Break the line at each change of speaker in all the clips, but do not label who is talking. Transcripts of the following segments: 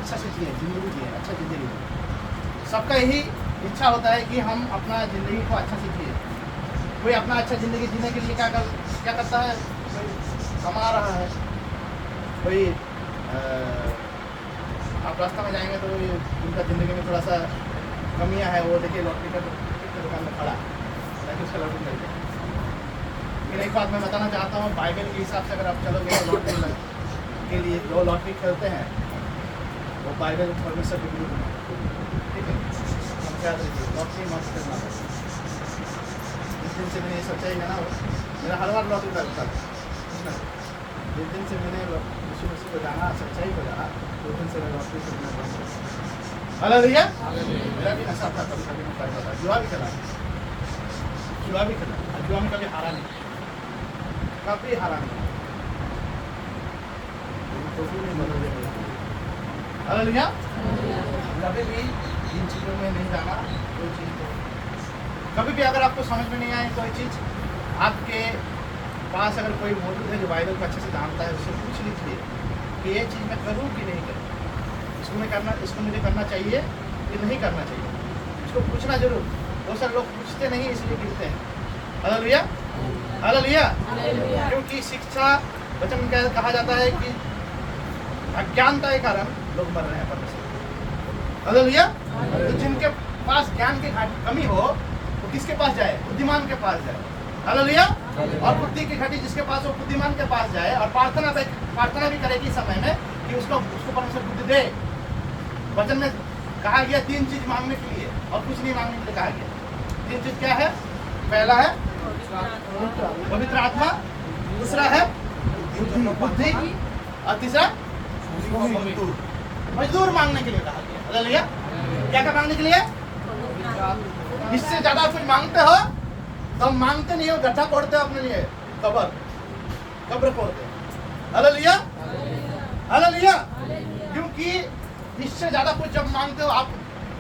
अच्छा से जिए, जिंदगी जिए, अच्छा जिंदगी जिए। सबका यही इच्छा होता है कि हम अपना ज़िंदगी को अच्छा से जिए। कोई अपना अच्छा ज़िंदगी जीने के लिए क्या करता है, कोई कमा रहा है, कोई आप रास्ता में जाएंगे तो उनका ज़िंदगी में थोड़ा सा कमियां है, वो देखिए लॉटरी का दुकान में खड़ा ताकि उसका लॉटरी मिल जाए। लेकिन एक बात मैं बताना चाहता हूँ, बाइबल के हिसाब से अगर आप चलोगे तो लॉटरी के लिए जो लॉटरी खेलते हैं वो बाइबल परमेश्वर के विरुद्ध में, ठीक है। हम क्या करेंगे, लॉटरी मत खेलना। जिस दिन से मैंने ये सोचा ही है ना, मेरा हर बार लॉटरी का होता है। जिस दिन से मैंने यीशु मसीह को जाना, सच्चाई को जाना, उस दिन से मैं लॉटरी खेलना बंद कर दिया। हालेलुया। मेरा भी नशा था, कभी कभी मैं करता था, जुआ भी खेला, जुआ में कभी हारा नहीं, कभी हारा नहीं। हालेलुया। कभी भी इन चीज़ों में नहीं जाना। कोई चीज़ को कभी भी अगर आपको समझ में नहीं आए कोई चीज़, आपके पास अगर कोई मौजूद है जो बाइबल को अच्छे से जानता है, उससे पूछ लीजिए कि ये चीज़ मैं करूँ कि नहीं करूँ, इसको मुझे करना चाहिए कि नहीं करना चाहिए। इसको पूछना जरूर। बहुत सारे लोग पूछते नहीं, इसलिए गिरते हैं। Hallelujah, hallelujah. क्योंकि शिक्षा वचन में कहा जाता है कि अज्ञानता के कारण लोग मर रहे हैं परमेश्वर। हालेलुया। तो जिनके पास ज्ञान की कमी हो वो किसके पास जाए? बुद्धिमान के पास जाए। हालेलुया। और बुद्धि की घटी जिसके पास हो बुद्धिमान के पास जाए और प्रार्थना भी करेगी समय में कि उसको परमेश्वर बुद्धि दे। वचन में कहा गया 3 चीज मांगने के लिए और कुछ नहीं मांगने के लिए कहा गया। 3 चीज क्या है? पहला है पवित्र आत्मा, दूसरा है बुद्धि और तीसरा मजदूर मांगने के लिए कहा गया। हालेलुया। क्या क्या मांगने के लिए? इससे ज्यादा कुछ मांगते हो तो मांगते नहीं हो, गड्ढा खोदते हो अपने लिए, कब्र खोदते हो। Hallelujah, hallelujah. क्योंकि इससे ज्यादा कुछ जब मांगते हो आप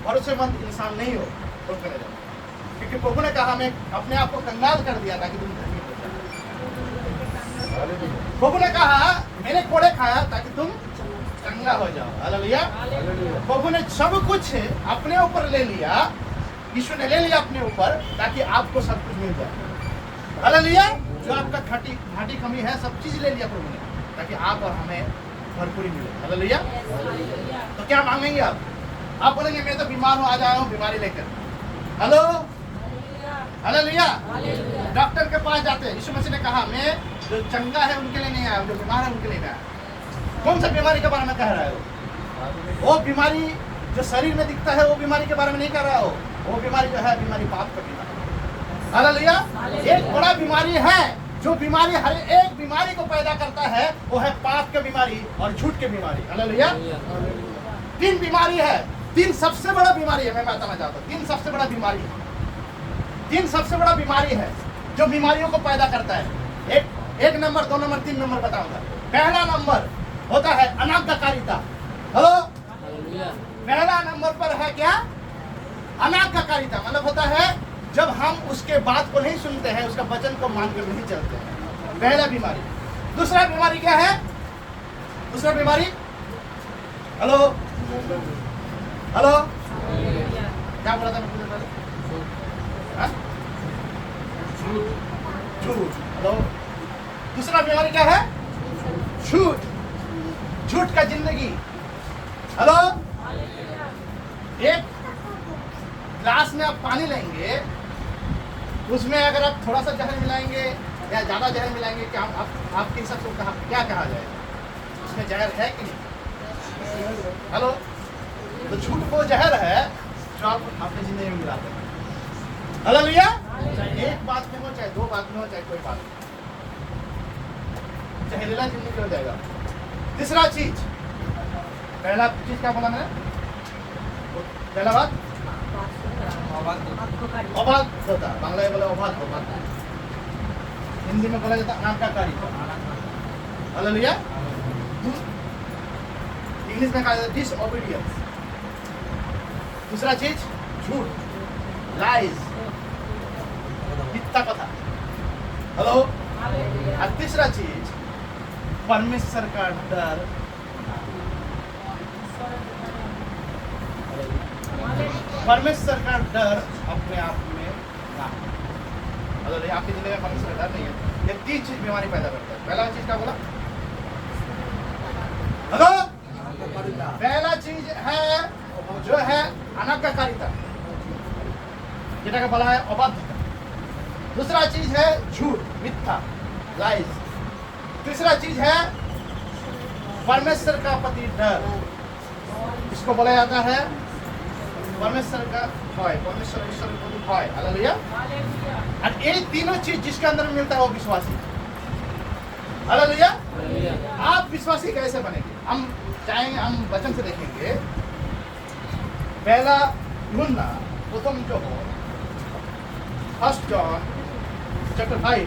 भरोसेमंद इंसान नहीं हो, तो करे जाओ। क्योंकि प्रभु ने कहा मैं अपने आप को कंगाल कर दिया ताकि तुम धनी हो जाओ। प्रभु ने कहा मैंने कोड़े खाया ताकि तुम चंगा हो जाओ। हालेलुया। प्रभु ने सब कुछ अपने ऊपर ले लिया, यीशु ने ले लिया अपने ऊपर ताकि आपको सब कुछ मिल जाए। हालेलुया। जो आपका घाटी कमी है सब चीज ले लिया प्रभु ने ताकि आप और हमें भरपूरी मिले। हालेलुया। तो क्या मांगेंगे आप बोलेंगे मैं तो बीमार हूँ, आज आया हूँ बीमारी लेकर। Hello, hallelujah. डॉक्टर के पास जाते हैं, यीशु मसीह ने कहा मैं जो चंगा है उनके लिए नहीं आया, जो बीमार है उनके लिए आया। कौन सा बीमारी के बारे में कह रहा है? वो बीमारी जो शरीर में दिखता है वो बीमारी के बारे में नहीं कह रहा हो। वो बीमारी जो है बीमारी पाप का बीमारी। हालेलुया। एक बड़ा बीमारी है जो बीमारी हर एक बीमारी को पैदा करता है, वो है पाप की बीमारी और झूठ की बीमारी। हालेलुया। 3 बीमारी है, 3 सबसे बड़ा बीमारी है। मैं बताना चाहता हूँ 3 सबसे बड़ा बीमारी है, 3 सबसे बड़ा बीमारी है जो बीमारियों को पैदा करता है। एक नंबर, 2 नंबर, 3 नंबर बताऊंगा। पहला नंबर होता है अनाज्ञाकारिता। हेलो, पहला नंबर पर है क्या? अनाज्ञाकारिता। मतलब होता है जब हम उसके बात को नहीं सुनते हैं, उसका वचन को मानकर नहीं चलते हैं। पहला बीमारी। दूसरा बीमारी क्या है? दूसरा बीमारी, हेलो हेलो, क्या बोला था? झूठ। हेलो, दूसरा बीमारी क्या है? झूठ, झूठ का जिंदगी। हेलो, एक ग्लास में आप पानी लेंगे, उसमें अगर आप थोड़ा सा जहर मिलाएंगे या ज्यादा जहर मिलाएंगे, क्या आपके हिसाब से क्या कहा जाएगा? उसमें जहर है कि नहीं? हेलो, तो झूठ वो जहर है जो आप अपनी जिंदगी में मिलाते हैं। हालेलुया। चाहे एक बात में हो, चाहे 2 बात में हो, चाहे कोई बात में, जहरीला जिंदगी हो जाएगा। तीसरा चीज, पहला चीज क्या बोला मैंने? पहला बात अबाध्यता, बांग्ला में बोला अबाध्य, हिंदी में बोला जाता अनाज्ञाकारिता। हालेलुया। इंग्लिश में कहा जाता डिसओबीडियंस। दूसरा चीज झूठ, लाइज, मिथ्या कथा। हेलो। और तीसरा चीज परमेश्वर का डर परमेश्वर का डर अपने आप में ना, मतलब आपकी जिंदगी में परमेश्वर का डर नहीं है, ये 3 चीज बीमारी पैदा करता है। पहला चीज क्या बोला? हेलो, पहला चीज है जो है अनाज्ञाकारिता, যেটাকে বলা है अबाध्यता। दूसरा चीज है झूठ, मिथ्या, लाइज। तीसरा चीज है परमेश्वर का प्रति डर, इसको बोला जाता है परमेश्वर का भय, परमेश्वर ईश्वर के प्रति भय। हालेलुया। और ये तीनों चीज जिसके अंदर मिलता है वो विश्वासी। हालेलुया। आप विश्वासी कैसे बनेंगे? हम चाहेंगे, हम वचन से देखेंगे। पहला यूहन्ना प्रथम जो हो 1 जॉन चैप्टर 5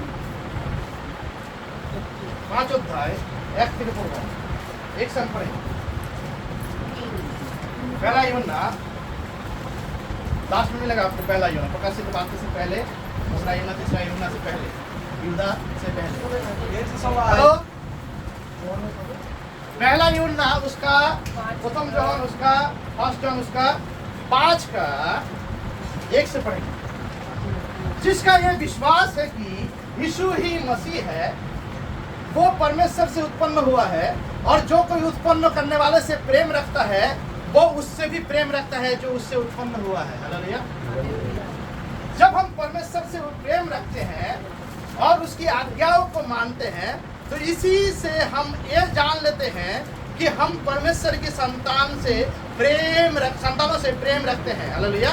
5 अध्याय 1 থেকে 4 एक संग पढ़े। पहला यूहन्ना लास्ट में मिलेगा आपको, पहला यूहन्ना प्रकाशित वाक्य से पहले, दूसरा यूहन्ना, तीसरा यूहन्ना से पहले, यूदा से पहले। हेलो, पहला यूहन्ना उसका प्रथम जॉन उसका 1 जॉन उसका 5 का 1 से पढ़ेंगे। जिसका यह विश्वास है कि यीशु ही मसीह है, वो परमेश्वर से उत्पन्न हुआ है, और जो कोई उत्पन्न करने वाले से प्रेम रखता है वो उससे भी प्रेम रखता है जो उससे उत्पन्न हुआ है। हालेलुया। जब हम परमेश्वर से प्रेम रखते हैं और उसकी आज्ञाओं को मानते हैं तो इसी से हम ये जान लेते हैं कि हम परमेश्वर की संतानों से प्रेम रखते हैं। हालेलुया।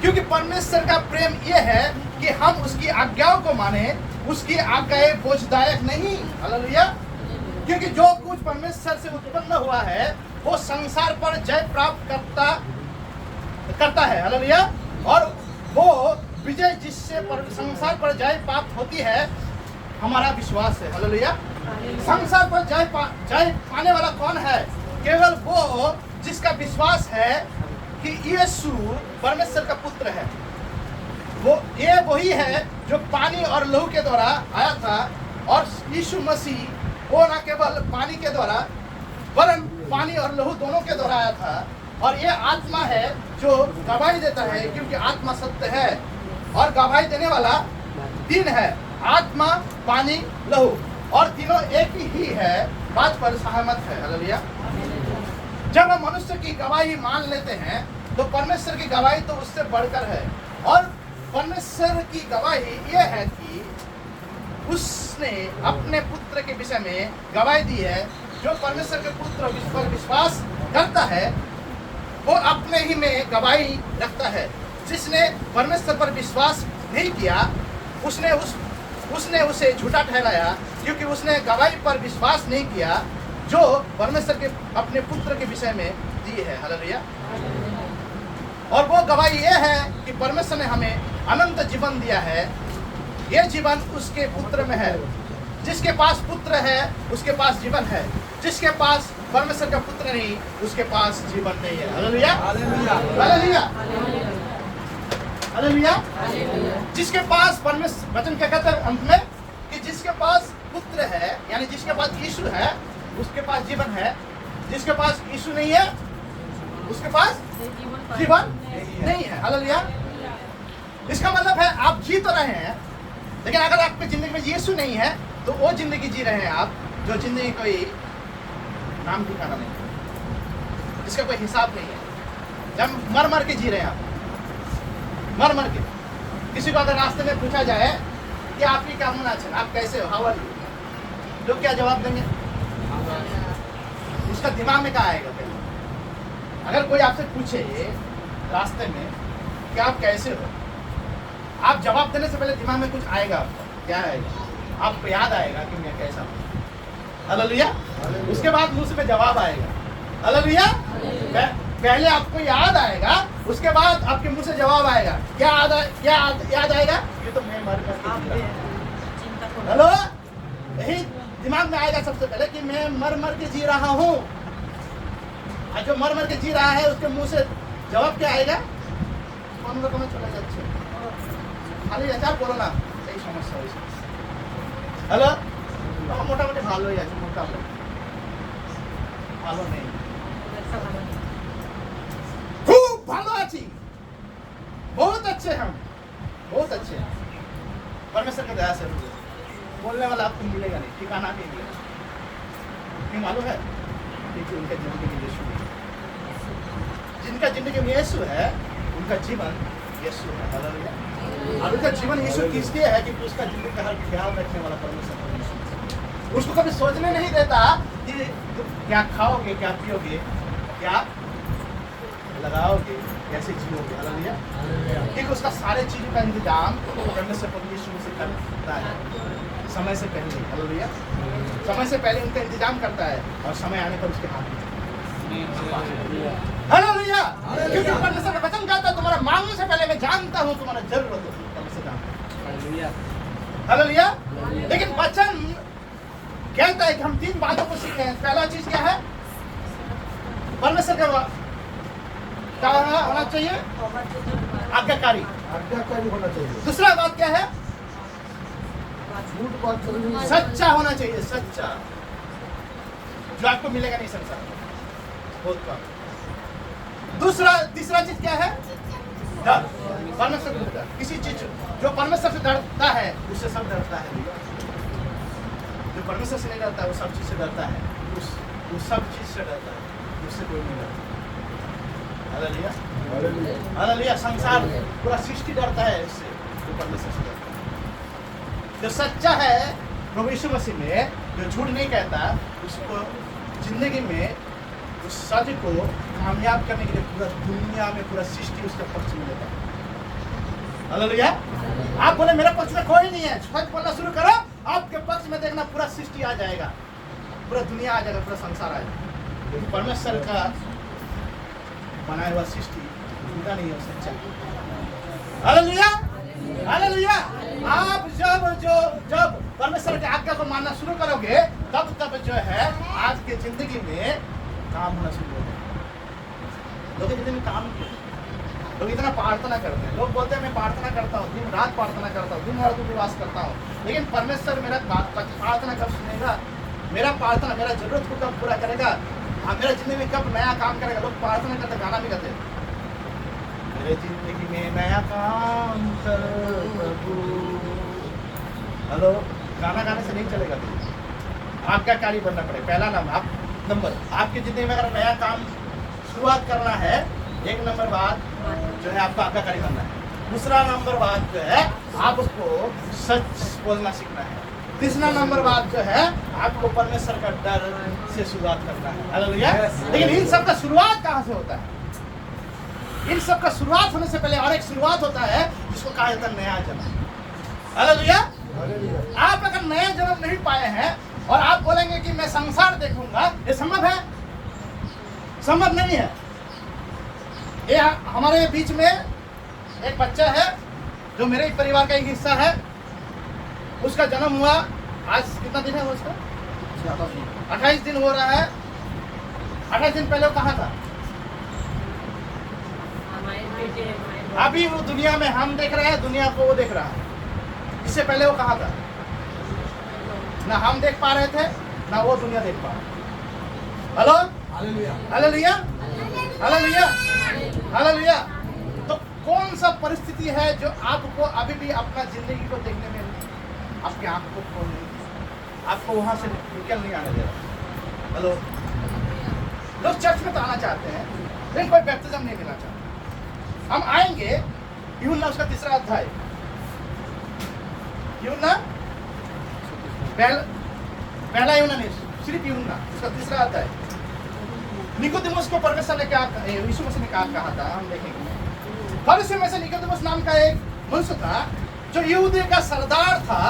क्योंकि परमेश्वर का प्रेम ये है कि हम उसकी आज्ञाओं को माने, उसकी आज्ञाएं बोझदायक नहीं। हालेलुया। क्योंकि जो कुछ परमेश्वर से उत्पन्न हुआ है वो संसार पर जय प्राप्त करता है। हालेलुया। और वो विजय जिससे संसार पर जय प्राप्त होती है हमारा विश्वास है। हालेलुया। संसार पर जय पाने वाला कौन है? केवल वो जिसका विश्वास है कि यीशु परमेश्वर का पुत्र है। वो ये वही है जो पानी और लहू के द्वारा आया था, और यीशु मसीह वो न केवल पानी के द्वारा वरन पानी और लहू दोनों के द्वारा आया था। और ये आत्मा है जो गवाही देता है, क्योंकि आत्मा सत्य है और गवाही देने वाला 3 है, आत्मा, पानी, लहू, और तीनों एक ही है, बात पर सहमत है। हालेलुया। जब हम मनुष्य की गवाही मान लेते हैं तो परमेश्वर की गवाही तो उससे बढ़कर है, और परमेश्वर की गवाही ये है कि उसने अपने पुत्र के विषय में गवाही दी है। जो परमेश्वर के पुत्र पर विश्वास करता है वो अपने ही में गवाही रखता है। जिसने परमेश्वर पर विश्वास नहीं किया उसने उसे झूठा ठहराया, क्योंकि उसने गवाही पर विश्वास नहीं किया जो परमेश्वर के अपने पुत्र के विषय में दी है। हालेलुया। और वो गवाही ये है कि परमेश्वर ने हमें अनंत जीवन दिया है। ये जीवन उसके पुत्र में है। जिसके पास पुत्र है उसके पास जीवन है, जिसके पास परमेश्वर का पुत्र नहीं उसके पास जीवन नहीं है। हालेलुया। हालेलुया। हालेलुया। जिसके पास परमेश्वर, वचन क्या कहता है अंत में, कि जिसके पास पुत्र है यानी जिसके पास यीशु है उसके पास जीवन है, जिसके पास यीशु नहीं है उसके पास जीवन नहीं है। हालेलुया। इसका मतलब है आप जी तो रहे हैं, लेकिन अगर आपकी जिंदगी में यीशु नहीं है तो वो जिंदगी जी रहे हैं आप जो जिंदगी कोई नाम ठिकाना नहीं, इसका कोई हिसाब नहीं है। जब मर के जी रहे हैं आप, मर के। किसी को अगर रास्ते में पूछा जाए कि आपकी क्या मन है, आप कैसे हो, हाउ आर यू, लोग क्या जवाब देंगे? उसका दिमाग में क्या आएगा? अगर कोई आपसे पूछे रास्ते में कि आप कैसे हो, आप जवाब देने से पहले दिमाग में कुछ आएगा आपका, क्या आएगा? आपको याद आएगा कि मैं कैसा हूँ। हालेलुया। उसके बाद मुंह से जवाब आएगा। हालेलुया। पहले आपको याद आएगा, उसके बाद आपके मुंह से जवाब आएगा। क्या याद आएगा? ये तो मैं मर कर, हेलो, यही दिमाग में आएगा सबसे पहले कि मैं मर के जी रहा हूँ। और जो मर के जी रहा है उसके मुंह से जवाब क्या आएगा? कौन लोग में चला जाच्छे खाली আচার বলো না, এই সমস্যা হয়েছে। হ্যালো, মোটামুটি ভালোই আছে, মোটামুটি ভালো নেই, খুব ভালো अच्छे हैं, बहुत अच्छे हैं, परमेश्वर की दया से। बोलने वाला आपको मिलेगा नहीं, ठिकाना नहीं मिलेगा। क्यों मालूम है? क्योंकि उनके जिंदगी में यीशु है। जिनका जिंदगी में यीशु है, उनका जीवन यीशु है। हालेलुया। और उनका जीवन यीशु किसके है? कि उसका जिंदगी का हर ख्याल रखने वाला परमेश्वर है। उसको कभी सोचने नहीं देता कि क्या खाओगे, क्या पियोगे, क्या लगाओगे, कैसे जियोगे। हालेलुया। क्योंकि उसका सारे चीजों का इंतजाम परमेश्वर प्रभु यीशु से करता है, समय से पहले। हालेलुया। समय से पहले उनका इंतजाम करता है और समय आने पर उसके हाथ में। हालेलुया। क्योंकि परमेश्वर का वचन कहता है तुम्हारा मांगने से पहले मैं जानता हूँ तुम्हारा जरूरत होगी। परमेश्वर जानता है। हालेलुया। लेकिन वचन कहता है कि हम 3 बातों को सीखे हैं। पहला चीज क्या है? परमेश्वर का क्या होना चाहिए? आज्ञाकारी होना चाहिए। दूसरा बात क्या है? सच्चा होना चाहिए, सच्चा, जो आपको मिलेगा नहीं संसार में, बहुत कम। तीसरा चीज क्या है? डर। परमेश्वर से डर। किसी चीज जो परमेश्वर से डरता है उससे सब डरता है। जो परमेश्वर से नहीं डरता है वो सब चीज से डरता है। वो सब चीज से डरता है, उससे कोई नहीं डरता। हालेलुया। हालेलुया। संसार पूरा सृष्टि डरता है इससे, जो परमेश्वर से डरता है। जो सच्चा है प्रभु यीशु मसीह में, जो झूठ नहीं कहता, उसको जिंदगी में उस सच को कामयाब करने के लिए पूरा दुनिया में पूरा सृष्टि उसके पक्ष में लेता है। हालेलुया। आप बोले मेरे पक्ष में कोई नहीं है, सच बोलना शुरू करो, आपके पक्ष में देखना पूरा सृष्टि आ जाएगा, पूरा दुनिया आ जाएगा, पूरा संसार आ जाएगा। क्योंकि परमेश्वर का बनाया हुआ सृष्टि झूठा नहीं है, सच्चा। हालेलुया। हालेलुया। आप जब परमेश्वर की आज्ञा को मानना शुरू करोगे, तब जो है आपके जिंदगी में काम होना शुरू हो जाएगा। लोग जिंदगी में काम किया, लोग इतना प्रार्थना करते हैं, लोग बोलते हैं मैं प्रार्थना करता हूँ, दिन रात प्रार्थना करता हूँ, दिन रात उपवास करता हूँ, लेकिन परमेश्वर मेरा प्रार्थना कब सुनेगा? मेरा प्रार्थना, मेरा जरूरत को कब पूरा करेगा? मेरा जिंदगी में कब नया काम करेगा? लोग प्रार्थना करते, गाना भी गाते, मेरे जिंदगी में नया काम कर प्रभु। हेलो, गाना गाने से नहीं चलेगा। आज्ञाकारी बनना पड़ेगा। पहला नंबर आपकी जिंदगी में अगर नया काम शुरुआत करना है, 1 नंबर बात जो है आपको आज्ञाकारी बनना है। दूसरा नंबर बात जो है आप उसको सच बोलना सीखना है। तीसरा नंबर बात जो है आपको परमेश्वर का डर से शुरुआत करना है। हालेलुया। लेकिन इन सब का शुरुआत कहाँ से होता है? इन सब का शुरुआत होने से पहले और एक शुरुआत होता है जिसको कहा जाता है नया जन्म। हालेलुया। आप अगर नया जन्म नहीं पाए हैं और आप बोलेंगे कि मैं संसार देखूंगा, ये संभव है? संभव नहीं है। ये हमारे बीच में एक बच्चा है जो मेरे परिवार का एक हिस्सा है, उसका जन्म हुआ आज कितना दिन है उसका? 28 दिन हो रहा है। 28 दिन पहले वो कहाँ था? अभी वो दुनिया में हम देख रहे हैं, दुनिया को वो देख रहा है। इससे पहले वो कहाँ था? ना हम देख पा रहे थे, ना वो दुनिया देख पा रहा। हेलो। हालेलुया। हालेलुया। हालेलुया। तो कौन सा परिस्थिति है जो आपको अभी भी अपना जिंदगी को देखने में आपकी आंख को खोल नहीं, आपको वहां से निकल नहीं आने दे रहा? हेलो। लोग चर्च में तो आना चाहते हैं, लेकिन कोई बैप्टिज्म नहीं मिलना चाहता। हम आएंगे, यूहन्ना उसका 3रा अध्याय, यूहन्ना पहला यूहन्ना नहीं, सिर्फ यूहन्ना उसका 3रा अध्याय। निकोदेमुस को परमेश्वर ने क्या, यीशु मसीह ने कहा था, हम देखेंगे। फरीसी में से निकोदेमुस नाम का एक मनुष्य था जो यहूदी का सरदार था।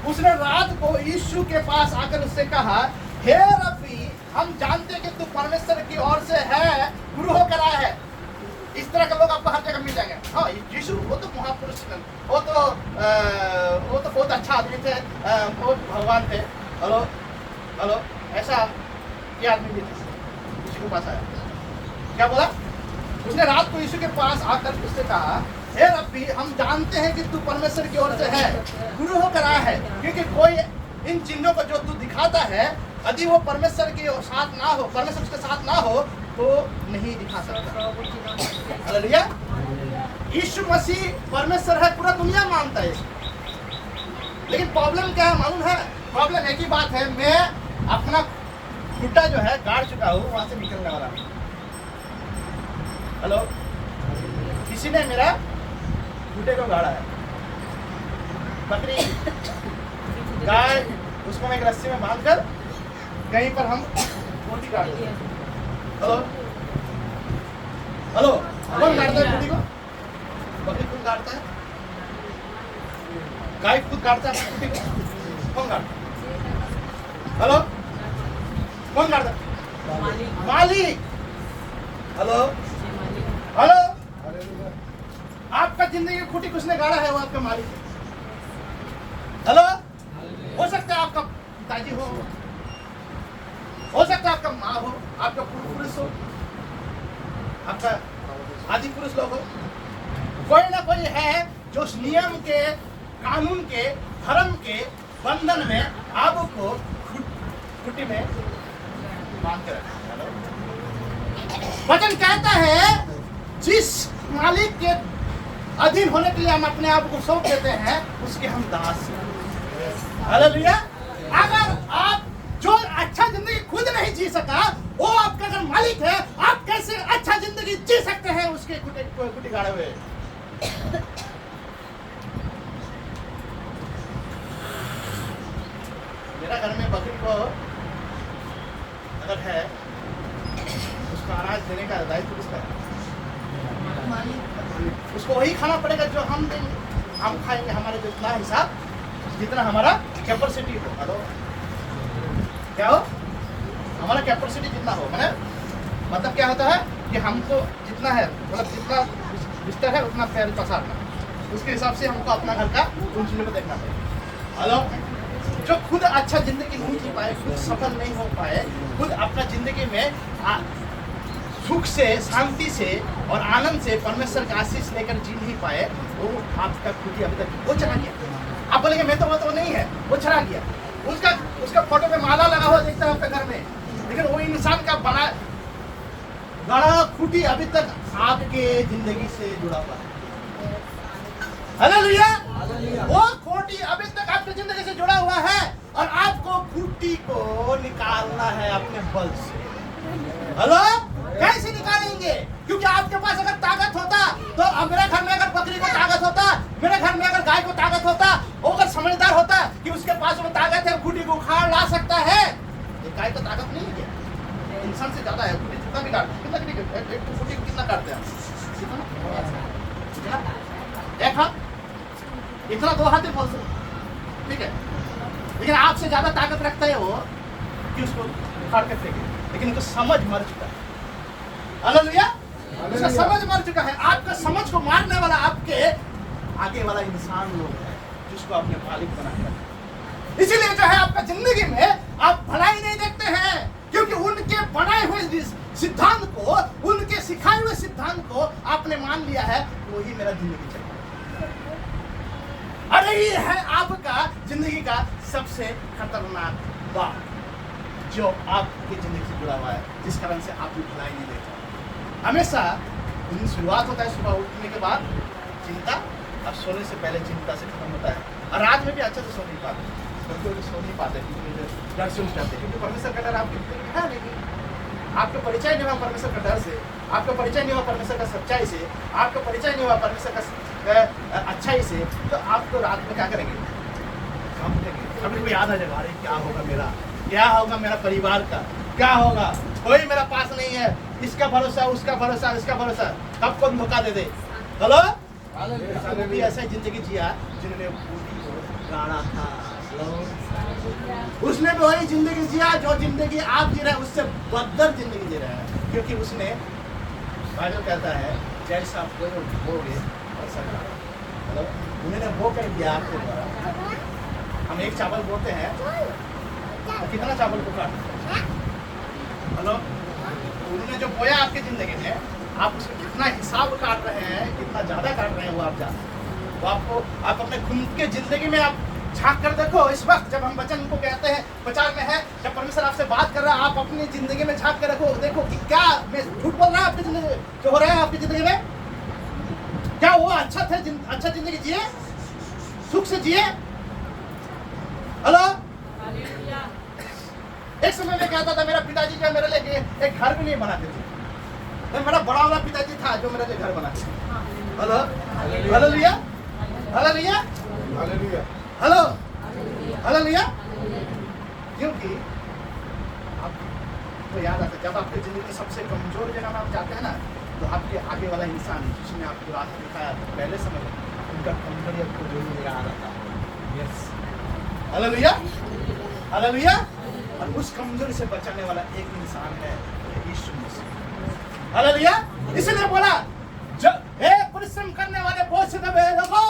उसने रात को यीशु के पास आकर उससे कहा, हे रब्बी, हम जानते हैं कि तू परमेश्वर की ओर से है, गुरु होकर आया है। इस तरह के लोग आपको हर जगह मिल जाएंगे। हाँ, यीशु वो तो महापुरुष थे, वो तो बहुत अच्छा आदमी थे, बहुत भगवान थे। हेलो। हेलो। ऐसा ये आदमी भी थे, यीशु के पास आया, क्या बोला? उसने रात को यीशु के पास आकर उससे कहा, हे रब्बी, हम जानते हैं कि तू परमेश्वर की ओर से है, गुरु होकर आया है, क्योंकि कोई इन चिन्हों को जो तू दिखाता है, यदि वो परमेश्वर के साथ ना हो, परमेश्वर के साथ ना हो, आपको नहीं दिखा सकता। हालेलुया। यीशु मसीह परमेश्वर है, पूरा दुनिया मानता है इसको। लेकिन प्रॉब्लम क्या है मालूम है? प्रॉब्लम एक ही बात है, मैं अपना खुट्टा जो है गाड़ चुका हूँ, वहां से निकलने वाला हूँ। हेलो, किसी ने मेरा खुट्टे को गाड़ा है। बकरी गाय, उसको मैं एक रस्सी में बांधकर कहीं पर हम खूंटी काट देते हैं। हेलो हेलो, कौन काटता है खूंटी को? बकरी खुद काटता है, गाय खुद काटता है खूंटी को, कौन काटता है? हेलो, कौन काटता है? मालिक। हेलो हेलो, आपका जिंदगी की खूंटी किसने गाड़ा है? वो आपका मालिक है। हेलो, हो सकता है आपका पिताजी हो सकता है आपका माँ हो, आपका पुरुष हो, आपका आदि पुरुष लोग हो, कोई ना कोई है जो उस नियम के, कानून के, धर्म के बंधन में आपको खुट्टी में बांध के रखा है। वचन कहता है जिस मालिक के अधीन होने के लिए हम अपने आप को सौंप देते हैं, उसके हम दास हैं। हालेलुया। अगर आप जो अच्छा जिंदगी खुद नहीं जी सका, वो आपका अगर मालिक है, आप कैसे अच्छा जिंदगी जी सकते हैं उसके कुटी गाड़े हुए? मेरा घर में बकरी को अगर है, उसको अनाज देने का दायित्व किसका है? उसको वही खाना पड़ेगा जो हम देंगे, हम खाएंगे, हमारे जितना हिसाब, जितना हमारा कैपेसिटी हो। हेलो, क्या हो? हमारा कैपेसिटी जितना हो, मतलब क्या होता है कि हमको जितना है, मतलब जितना बिस्तर है उतना पैर पसारना, उसके हिसाब से हमको अपना घर का उंचले में देखना पड़ेगा। हेलो, जो खुद अच्छा जिंदगी नहीं जी पाए, खुद सफल नहीं हो पाए, खुद अपना जिंदगी में सुख से, शांति से और आनंद से परमेश्वर का आशीष लेकर जी नहीं पाए, वो आपका खुद ही अभी तक वो चला गया। आप बोलेंगे मैं तो वो तो नहीं है, वो चला गया। उसका फोटो पे माला लगा हुआ देखता है आपके घर में, लेकिन वो इंसान का बड़ा गड़ा खूंटी अभी तक आपके जिंदगी से जुड़ा हुआ है। हालेलुया। वो खूंटी अभी तक आपकी जिंदगी से जुड़ा हुआ है और आपको खूंटी को निकालना है अपने बल से। हेलो, कैसे निकालेंगे? क्योंकि आपके पास अगर ताकत होता तो मेरे घर में अगर बकरी को ताकत होता, मेरे घर में अगर गाय को ताकत होता, वो अगर समझदार होता कि उसके पास वो ताकत है, खूंटी को उखाड़ ला सकता है। ये गाय को ताकत नहीं है, इंसान से ज्यादा है। खूंटी जितना भी काटते, कितना एक खूंटी को कितना काटते हैं? एक हाथ, इतना 2 हाथ बोल सकते, ठीक है। लेकिन आपसे ज्यादा ताकत रखता है वो कि उसको उखाड़ के फेंके, लेकिन उसको समझ मर चुका है। हालेलुया। उसका समझ मर चुका है। आपका समझ को मारने वाला आपके आगे वाला इंसान लोग है, जिसको आपने मालिक बनाया। इसीलिए जो है आपका जिंदगी में आप भलाई नहीं देखते हैं, क्योंकि उनके बनाए हुए सिद्धांत को, उनके सिखाए हुए सिद्धांत को आपने मान लिया है, वही मेरा जिंदगी चलेगा। अरे ये है आपका जिंदगी का सबसे खतरनाक बात जो आपकी जिंदगी से जुड़ा हुआ है, जिस कारण से आप भलाई नहीं देखते। हमेशा दिन शुरुआत होता है सुबह उठने के बाद चिंता, अब सोने से पहले चिंता से खत्म होता है। और रात में भी अच्छे से सो नहीं पाते, क्योंकि सो नहीं पाते, डर से उठ जाते हैं, क्योंकि परमेश्वर का डर आपके भीतर है नहीं। आपका परिचय नहीं हुआ परमेश्वर का डर से, आपका परिचय नहीं हुआ परमेश्वर का सच्चाई से, आपका परिचय नहीं हुआ परमेश्वर का अच्छाई से, तो आप तो रात में क्या करेंगे? अभी को याद आ जाएगा, अरे क्या होगा मेरा, क्या होगा मेरा परिवार का, क्या होगा, कोई मेरा पास नहीं है, इसका भरोसा, उसका भरोसा, इसका भरोसा, कब कौन धोखा दे दे। हेलो, भी ऐसा जिंदगी जिया जिन्होंने गाड़ा था, उसने भी वही जिंदगी जिया जो जिंदगी आप जी रहे हैं, उससे बदतर जिंदगी जी रहे हैं, क्योंकि उसने, बाइबल कहता है जैसा बोगे वैसा खाओ। हेलो, उन्होंने वो कर दिया आपके द्वारा। हम एक चावल बोते हैं तो कितना चावल को काटते हैं? हेलो, उन्होंने जो बोया आपकी जिंदगी में, आप उसको कितना हिसाब काट रहे हैं, कितना ज्यादा काट रहे हैं, वो आप जानते हैं। वो आपको, आप अपने खुद के जिंदगी में आप झांक कर देखो, इस वक्त जब हम वचन को कहते हैं, प्रचार में है, जब परमेश्वर आपसे बात कर रहा है, आप अपनी जिंदगी में झांक कर रखो, देखो कि क्या मैं झूठ बोल रहा है आपकी जिंदगी में, जो हो रहा है आपकी जिंदगी में, क्या वो अच्छा जिंदगी जिए, सुख से जिए। हेलो, एक समय में कहता था मेरा पिताजी जो मेरे लिए एक घर भी नहीं बनाते थे, तो मेरा बड़ा वाला पिताजी था जो मेरे लिए घर बनाते थे। Hello, hallelujah, hallelujah, hallelujah, hello, hallelujah. क्योंकि आपको याद आता, जब आपकी जिंदगी में सबसे कमजोर जगह में आप जाते हैं ना, तो आपके आगे वाला इंसान जिसने आपको रास्ता दिखाया पहले समय में, उनका कमजोरी आपको जरूर याद आता है। Yes, hallelujah, hallelujah. और उस कमजोरी से बचाने वाला एक इंसान है, यीशु मसीह। हालेलुया। इसलिए बोला, जब हे परिश्रम करने वाले बोझ से दबे लोगों,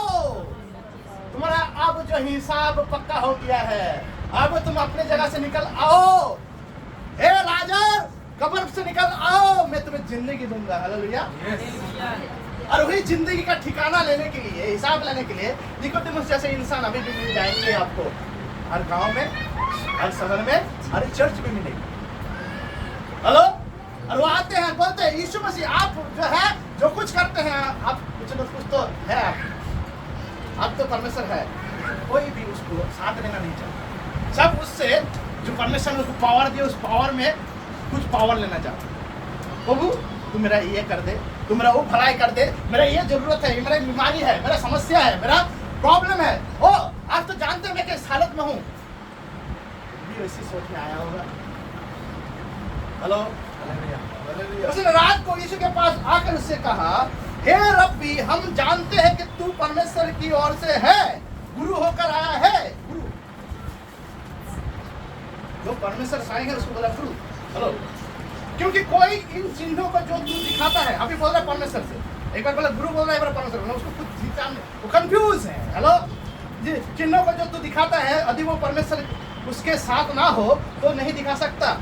तुम्हारा अब जो हिसाब पक्का हो गया है, अब तुम अपने जगह से निकल आओ। हे लाजर, कब्र से निकल आओ, मैं तुम्हें जिंदगी दूंगा। हालेलुया। और वही जिंदगी का ठिकाना लेने के लिए, हिसाब लेने के लिए निकोदेमुस जैसे इंसान अभी भी मिल जाएंगे आपको, हर गांव में, हर शहर में, हर चर्च में मिलेंगे। हेलो, और वो आते हैं, बोलते हैं यीशु मसीह आप जो है, जो कुछ करते हैं, आप कुछ न कुछ तो है, आप तो परमेश्वर है। कोई भी उसको साथ लेना नहीं चाहता, सब उससे जो परमेश्वर ने उसको पावर दिया, उस पावर में कुछ पावर लेना चाहता। प्रभु तू मेरा ये कर दे, तू मेरा वो भलाई कर दे, मेरा ये जरूरत है, मेरा बीमारी है, मेरा समस्या है, मेरा प्रॉब्लम है। ओ आप तो जानते हैं मैं किस हालत में हूँ, वैसी सोच में आया होगा। हेलो, उसने रात को यीशु के पास आकर उससे कहा, हे रब्बी, हम जानते हैं कि तू परमेश्वर की ओर से है, गुरु होकर आया है। गुरु, जो परमेश्वर से आएंगे उसको बोला गुरु। हेलो, क्योंकि कोई इन चिन्हों को जो तू दिखाता है, अभी बोल रहा है परमेश्वर से, एक बार बोला गुरु बोल रहा है, एक बार परमेश्वर, उसको कुछ वो कंफ्यूज है। हेलो, चिन्हों को जो तू दिखाता है, यदि वो परमेश्वर उसके साथ ना हो तो नहीं दिखा सकता।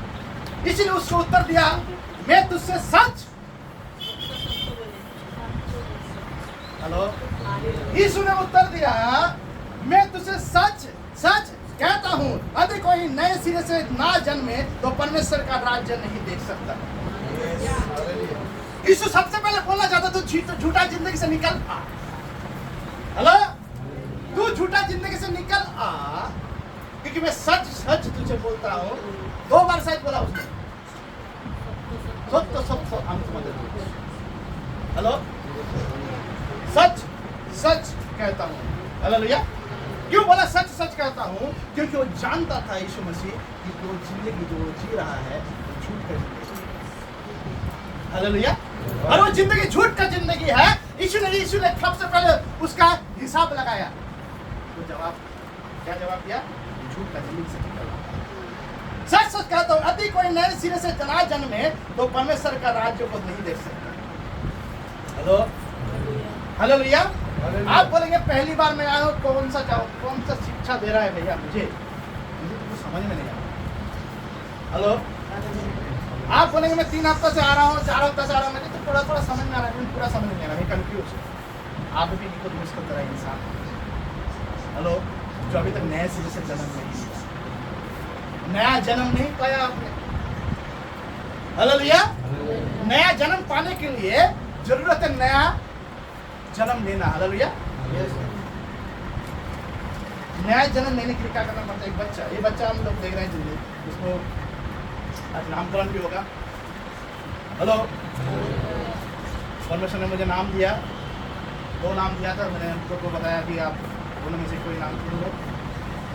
इसलिए उसको उत्तर दिया, मैं तुझसे सच। हेलो, यीशु ने उत्तर दिया, मैं तुझसे सच सच कहता हूँ, यदि कोई नए सिरे से ना जन्मे तो परमेश्वर का राज्य नहीं देख सकता। यीशु सबसे पहले बोलना चाहता, तू झूठा जिंदगी से निकल आ। हेलो, तू झूठा जिंदगी से निकल आ, क्योंकि मैं सच सच तुझे बोलता हूँ। 2 बार शायद बोला उसने, सच तो सब हम समझ। हेलो, सच सच कहता हूँ। हालेलुया। क्यों बोला सच सच कहता हूँ? क्योंकि वो जानता था यीशु मसीह कि जो जिंदगी जो वो जी रहा है वो झूठ का जिंदगी। हालेलुया। और वो जिंदगी झूठ का जिंदगी है। यीशु ने सबसे पहले उसका हिसाब लगाया। तो जवाब क्या जवाब दिया? झूठ का जिंदगी से निकल। सच सच कहता हूँ, यदि कोई नए सिरे से जना जन्मे तो परमेश्वर का राज्य को नहीं देख सकता। Hello, hallelujah. आप बोलेंगे पहली बार मैं आया हूँ, कौन सा शिक्षा दे रहा है भैया? मुझे तो समझ में नहीं आ रहा। हेलो, आप बोलेंगे मैं 3 हफ्ते से आ रहा हूँ, 4 हफ्ते से आ रहा हूँ, मुझे तो थोड़ा समझ में आ रहा है, पूरा समझ नहीं आ रहा है, कंफ्यूज। आप भी निकोदेमुस की तरह इंसान, हेलो, जो अभी तक नए सिरे से जन्म नहीं लिया, नया जन्म नहीं पाया आपने। हालेलुया। नया जन्म पाने के लिए जरूरत है नया जन्म लेना। हालेलुया। नया जन्म लेने के लिए क्या करना पड़ता है? एक बच्चा, ये बच्चा हम लोग देख रहे हैं जिंदगी, उसको आज नामकरण भी होगा। हेलो, परमेश्वर ने मुझे नाम दिया, 2 नाम दिया था। मैंने उनको बताया कि आप दोनों में से कोई नाम चुन लो।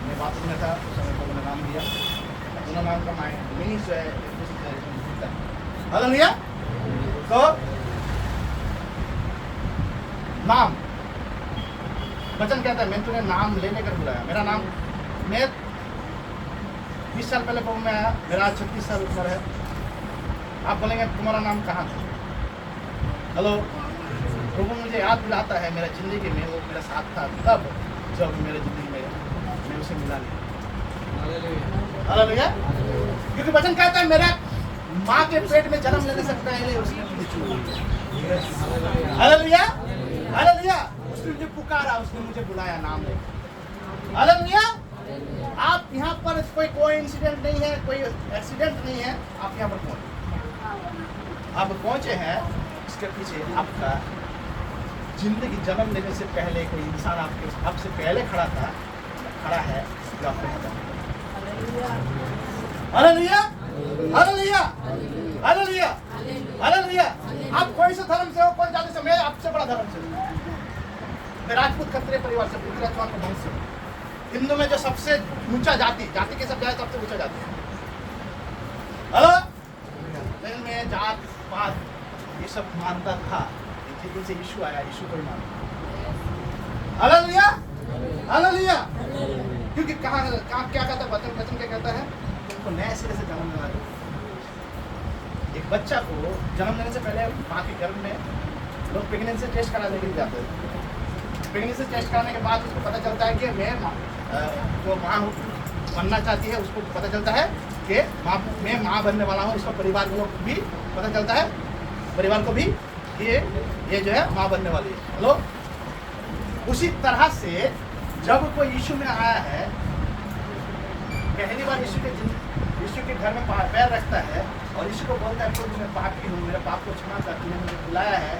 मैं बाथरूम में था उस समय को मैंने नाम दिया, दोनों नाम का मीनिंग जो है। हालेलुया। तो नाम, वचन कहता है मैं तुम्हें नाम लेने कर बुलाया। मेरा नाम, मैं 20 साल पहले प्रभु में आया, मेरा 36 साल उम्र है। आप बोलेंगे तुम्हारा नाम कहाँ था? हेलो, प्रभु मुझे याद दिलाता है मेरा जिंदगी में वो मेरा साथ था तब जब मेरे जिंदगी में मैं उसे मिला नहीं। हालेलुया। क्योंकि वचन कहता है मेरा माँ के पेट में जन्म लेने से पहले उसने मुझे चुना। हालेलुया। हालेलुया। उसने मुझे पुकारा, उसने मुझे बुलाया नाम लेकर। हालेलुया। आप यहाँ पर कोई इंसिडेंट नहीं है, कोई एक्सीडेंट नहीं है, आप यहाँ पर पहुंचे, आप पहुंचे हैं, इसके पीछे आपका जिंदगी जन्म लेने से पहले कोई इंसान आपसे पहले खड़ा है, जो आपको पता है। Hallelujah, hallelujah, hallelujah, hallelujah. आप कोई से धर्म से हो, कोई जाति से, मैं आपसे बड़ा धर्म से हूं, मैं राजपूत खत्रिय परिवार से, पृथ्वीराज चौहान का वंश से। हिंदू में जो सबसे ऊंचा जाति के सब जाए सबसे ऊंचा जाति है। हेलो, लेकिन मैं जात पात ये सब मानता था, जिस दिन से यीशु आया, यीशु को ही मानता। Hallelujah, hallelujah. क्योंकि कहाँ क्या कहता है वचन क्या कहता है, तुमको नए सिरे से जन्म लेना है। एक बच्चा को जन्म लेने से पहले माँ के गर्भ में लोग प्रेगनेंसी टेस्ट कराने के लिए जाते हैं। प्रेगनेंसी टेस्ट कराने के बाद उसको पता चलता है कि मैं जो माँ बनना चाहती है, उसको पता चलता है कि मैं माँ बनने वाला हूँ। इसका परिवार को भी पता चलता है, परिवार को भी कि ये जो है माँ बनने वाली है। हेलो, उसी तरह से जब कोई यीशु में आया है, पहली बार यीशु के घर में पैर रखता है और यीशु को बोलता है, तो मैं पापी हूँ, मेरे पाप को क्षमा कर, तूने मुझे बुलाया है,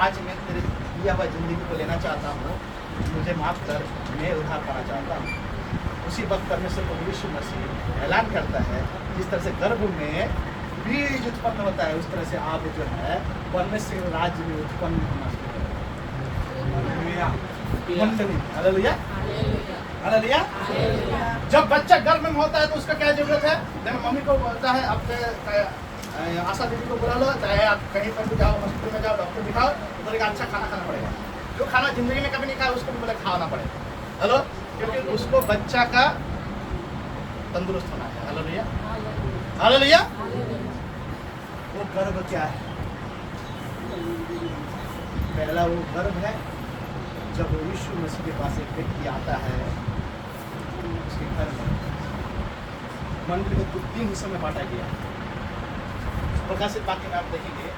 आज मैं तेरे दिया हुआ जिंदगी को लेना चाहता हूँ, मुझे माफ कर, मैं उद्धार पाना चाहता हूँ। उसी वक्त परमेश्वर को यीशु मसीह ऐलान करता है, जिस तरह से गर्भ में बीज उत्पन्न होता है, उस तरह से आप जो है परमेश्वर राज्य में उत्पन्न होना शुरू करें। Hallelujah, hallelujah. जब बच्चा गर्भ में होता है तो उसका क्या जरूरत है, जब मम्मी को बोलता है, आप आशा दीदी को बुला लो, चाहे आप कहीं पर भी जाओ, हॉस्पिटल में जाओ, डॉक्टर दिखाओ, तो बोलेगा अच्छा खाना खाना पड़ेगा। जो खाना जिंदगी में कभी नहीं खाया उसको भी बोले खाना पड़ेगा। हेलो, क्योंकि उसको बच्चा का तंदुरुस्त होना है। Hallelujah, hallelujah. वो गर्भ क्या है? पहला वो गर्भ है जब यीशु मसीह के पास एक व्यक्ति आता है, उसके घर में मंडली को 3 हिस्सों में बांटा गया। प्रकाशित वाक्य में आप देखेंगे,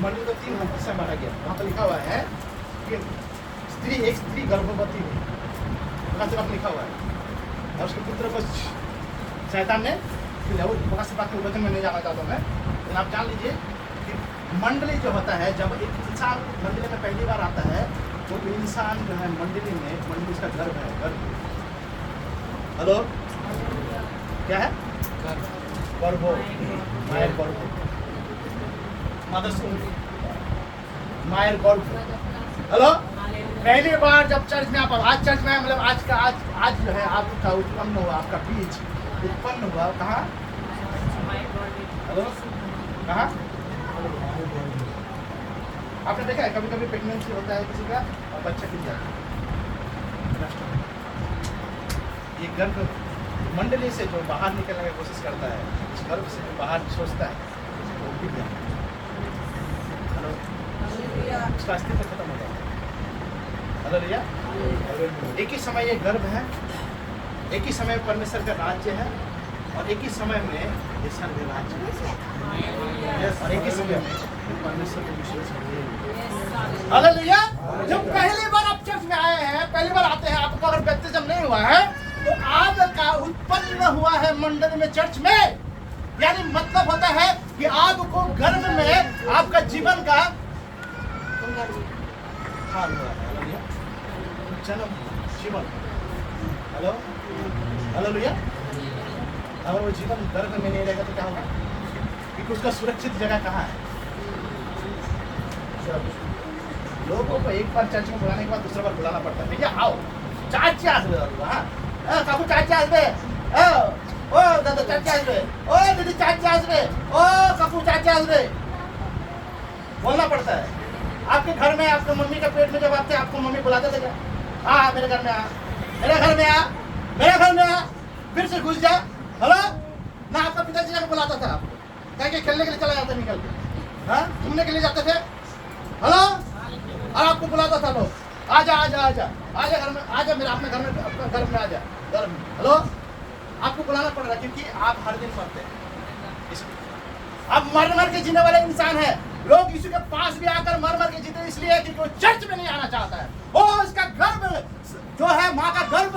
मंडली को 3 हिस्सों में बांटा गया। वहाँ पर लिखा हुआ है कि एक स्त्री गर्भवती हुई, प्रकाशित वाक्य लिखा हुआ है, और उसके पुत्र को शैतान ने खिलाया। वो प्रकाशित वाक्य के वचन में नहीं जाना चाहता मैं, लेकिन आप जान लीजिए कि मंडली जो होता है, जब एक इंसान मंडली में पहली बार आता है, तो इंसान जो है मंडली उसका गर्भ है, गर्भ। हेलो, क्या है? गर्भ, मायर गर्भ, मदर्स मायर गर्भ। हेलो, पहली बार जब चर्च में आप आज चर्च में, मतलब आज जो है आपका उत्पन्न हुआ, आपका बीज उत्पन्न हुआ कहाँ? हेलो, कहाँ? आपने देखा है कभी कभी प्रेगनेंसी होता है किसी का और बच्चा गिर जाता है। ये गर्भ मंडली से जो बाहर निकलने की कोशिश करता है, इस गर्भ से जो बाहर सोचता है, वो गिर जाता है। हेलो, उसका अस्तित्व खत्म हो जाता है। हालेलुया। एक ही समय ये गर्भ है, एक ही समय परमेश्वर का राज्य है, और एक ही समय में ये स्वर्ग राज्य है, और एक ही समय में परमेश्वर को विश्वास करते हैं। हालेलुया। जब पहली बार आप चर्च में आए हैं, पहली बार आते हैं, आपका अगर बैप्टिज्म नहीं हुआ है, तो आपका उत्पन्न हुआ है मंडली में, चर्च में, यानी मतलब होता है कि आपको गर्भ में आपका जीवन का हाल हुआ है, जन्म, जीवन। Hello, hallelujah. अगर वो जीवन गर्भ में नहीं रहेगा तो क्या होगा? क्योंकि उसका सुरक्षित जगह कहाँ है? लोगों को एक बार चर्च में बुलाने के बाद दूसरा बार बुलाना पड़ता है, भैया आओ, चाची आसबे, हाँ काकू चाची आसबे, ओ दादा चाची आसबे, ओ दीदी चाची आसबे, ओ काकू चाची आसबे, बोलना पड़ता है। आपके घर में आपके मम्मी का पेट में जब आप थे, आपको मम्मी बुलाते थे क्या? हाँ मेरे घर में आ, मेरे घर में आ, मेरे घर में आ, फिर से घुस जा। हेलो ना, आपका पिताजी जाकर बुलाता था आपको, क्या कि खेलने के लिए चला जाता निकल के, हाँ घूमने के लिए जाते थे। हेलो, और आपको बुलाता था लोग, आजा आजा आजा आजा घर में, आजा मेरे अपने घर में, अपने घर में आजा, घर में। हेलो, आपको बुलाना पड़ रहा है क्योंकि आप हर दिन मरते हैं, इसलिए आप मर के जीने वाले इंसान है। लोग यीशु के पास भी आकर मर के जीते इसलिए क्योंकि वो चर्च में नहीं आना चाहता है। वो इसका गर्भ जो है माँ का गर्भ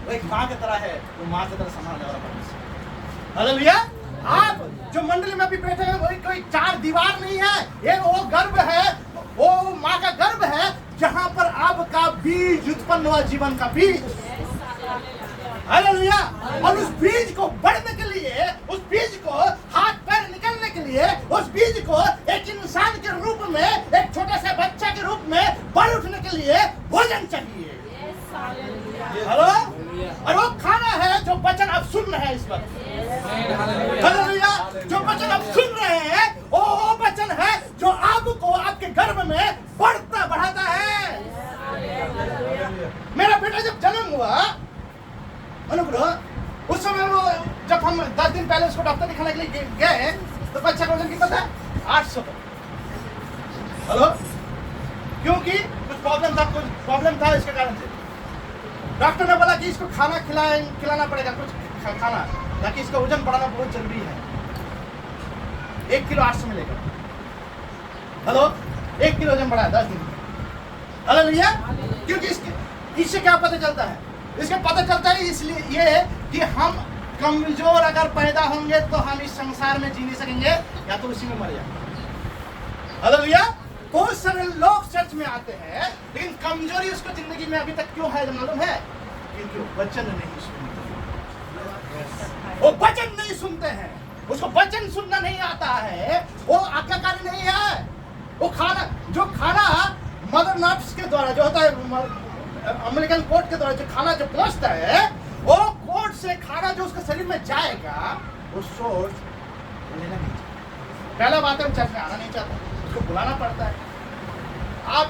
वो एक माँ की तरह है, वो माँ की तरह संभालने वाला परमेश्वर। हालेलुया। आप जो मंडली में भी बैठे हैं वही कोई चार दीवार नहीं है, ये वो गर्भ है, वो माँ का गर्भ है जहां पर आपका बीज उत्पन्न हुआ, जीवन का बीज। हालेलुया। और उस बीज को बढ़ने के लिए, उस बीज को हाथ पैर निकलने के लिए, उस बीज को एक इंसान के रूप में, एक छोटे से बच्चे के रूप में बढ़ उठने के लिए भोजन चाहिए। हेलो। और वो खाना है जो वचन आप सुन रहे हैं इस वक्त। हालेलुया। जो वचन आप सुन रहे हैं वो वचन है जो आपको आपके गर्भ में बढ़ाता है। मेरा बेटा जब जन्म हुआ अनुग्रह, उस समय वो जब हम 10 दिन पहले उसको डॉक्टर दिखाने के लिए गए तो बच्चा का वजन कितना था? 800। हेलो। क्योंकि कुछ प्रॉब्लम था इसके कारण से डॉक्टर ने बोला कि इसको खाना खिलाना पड़ेगा, कुछ खाना, ताकि इसका वजन बढ़ाना बहुत जरूरी है। 1 किलो 800 मिलेगा। हेलो। 1 किलो वजन बढ़ाया 10 दिन में। हालेलुया। क्योंकि इससे क्या पता चलता है? इसके पता चलता है इसलिए ये कि हम कमजोर अगर पैदा होंगे तो हम इस संसार में जी नहीं सकेंगे, या तो उसी में मर जाएंगे। हालेलुया। बहुत सारे लोग चर्च में आते हैं लेकिन कमजोरी उसको जिंदगी में अभी तक क्यों है मालूम है? क्योंकि वचन नहीं सुनते। वो वचन नहीं सुनते हैं, उसको वचन सुनना नहीं आता है, वो आज्ञाकारी नहीं है। वो खाना मदर नर्स के द्वारा जो होता है, अमेरिकन कोर्ट के द्वारा जो खाना जो पहुंचता है, वो कोर्ट से खाना जो उसके शरीर में जाएगा वो सोर्स लेना नहीं चाहता। पहला बात है, चर्च में आना नहीं चाहता, उसको बुलाना पड़ता है। आप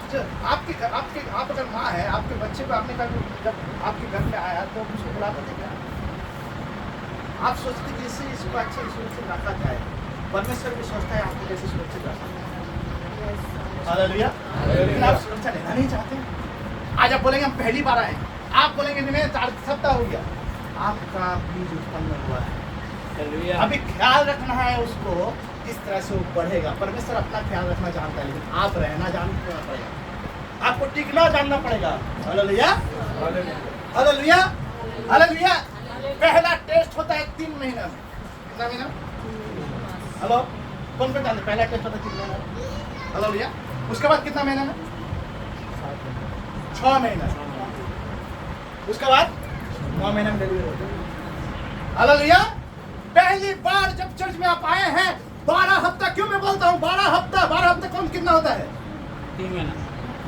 अगर माँ है, आपके बच्चे को आपने जब आपके घर में आया तो उसको बुलाते थे क्या? आप सोचते कि इसको अच्छे सुरक्षित रखा जाए। परमेश्वर भी सोचता है आपको कैसे सुरक्षित रखा जाए। हालेलुया। लेकिन आप सुरक्षा लेना नहीं चाहते। आज आप बोलेंगे हम पहली बार आए, आप बोलेंगे नहीं 4 सप्ताह हो गया, आपका बीज उत्पन्न हुआ है। अभी ख्याल रखना है उसको, किस तरह से वो बढ़ेगा। परमेश्वर अपना ख्याल रखना जानता है, लेकिन आप रहना जानना पड़ेगा, आपको टिकना जानना पड़ेगा। हालेलुया। हालेलुया। हालेलुया। पहला टेस्ट होता है 3 महीना में। कितना महीना? हेलो। कौन जानते हैं? पहला टेस्ट होता है 3 महीना। हालेलुया। उसके बाद कितना महीना में? 6 महीना। उसके बाद 9 महीना में डिलीवरी होता है। हालेलुया। पहली बार जब चर्च में आप आए हैं 12 हफ्ता, क्यों मैं बोलता हूँ 12 हफ्ता कौन कितना होता है?
3 महीना।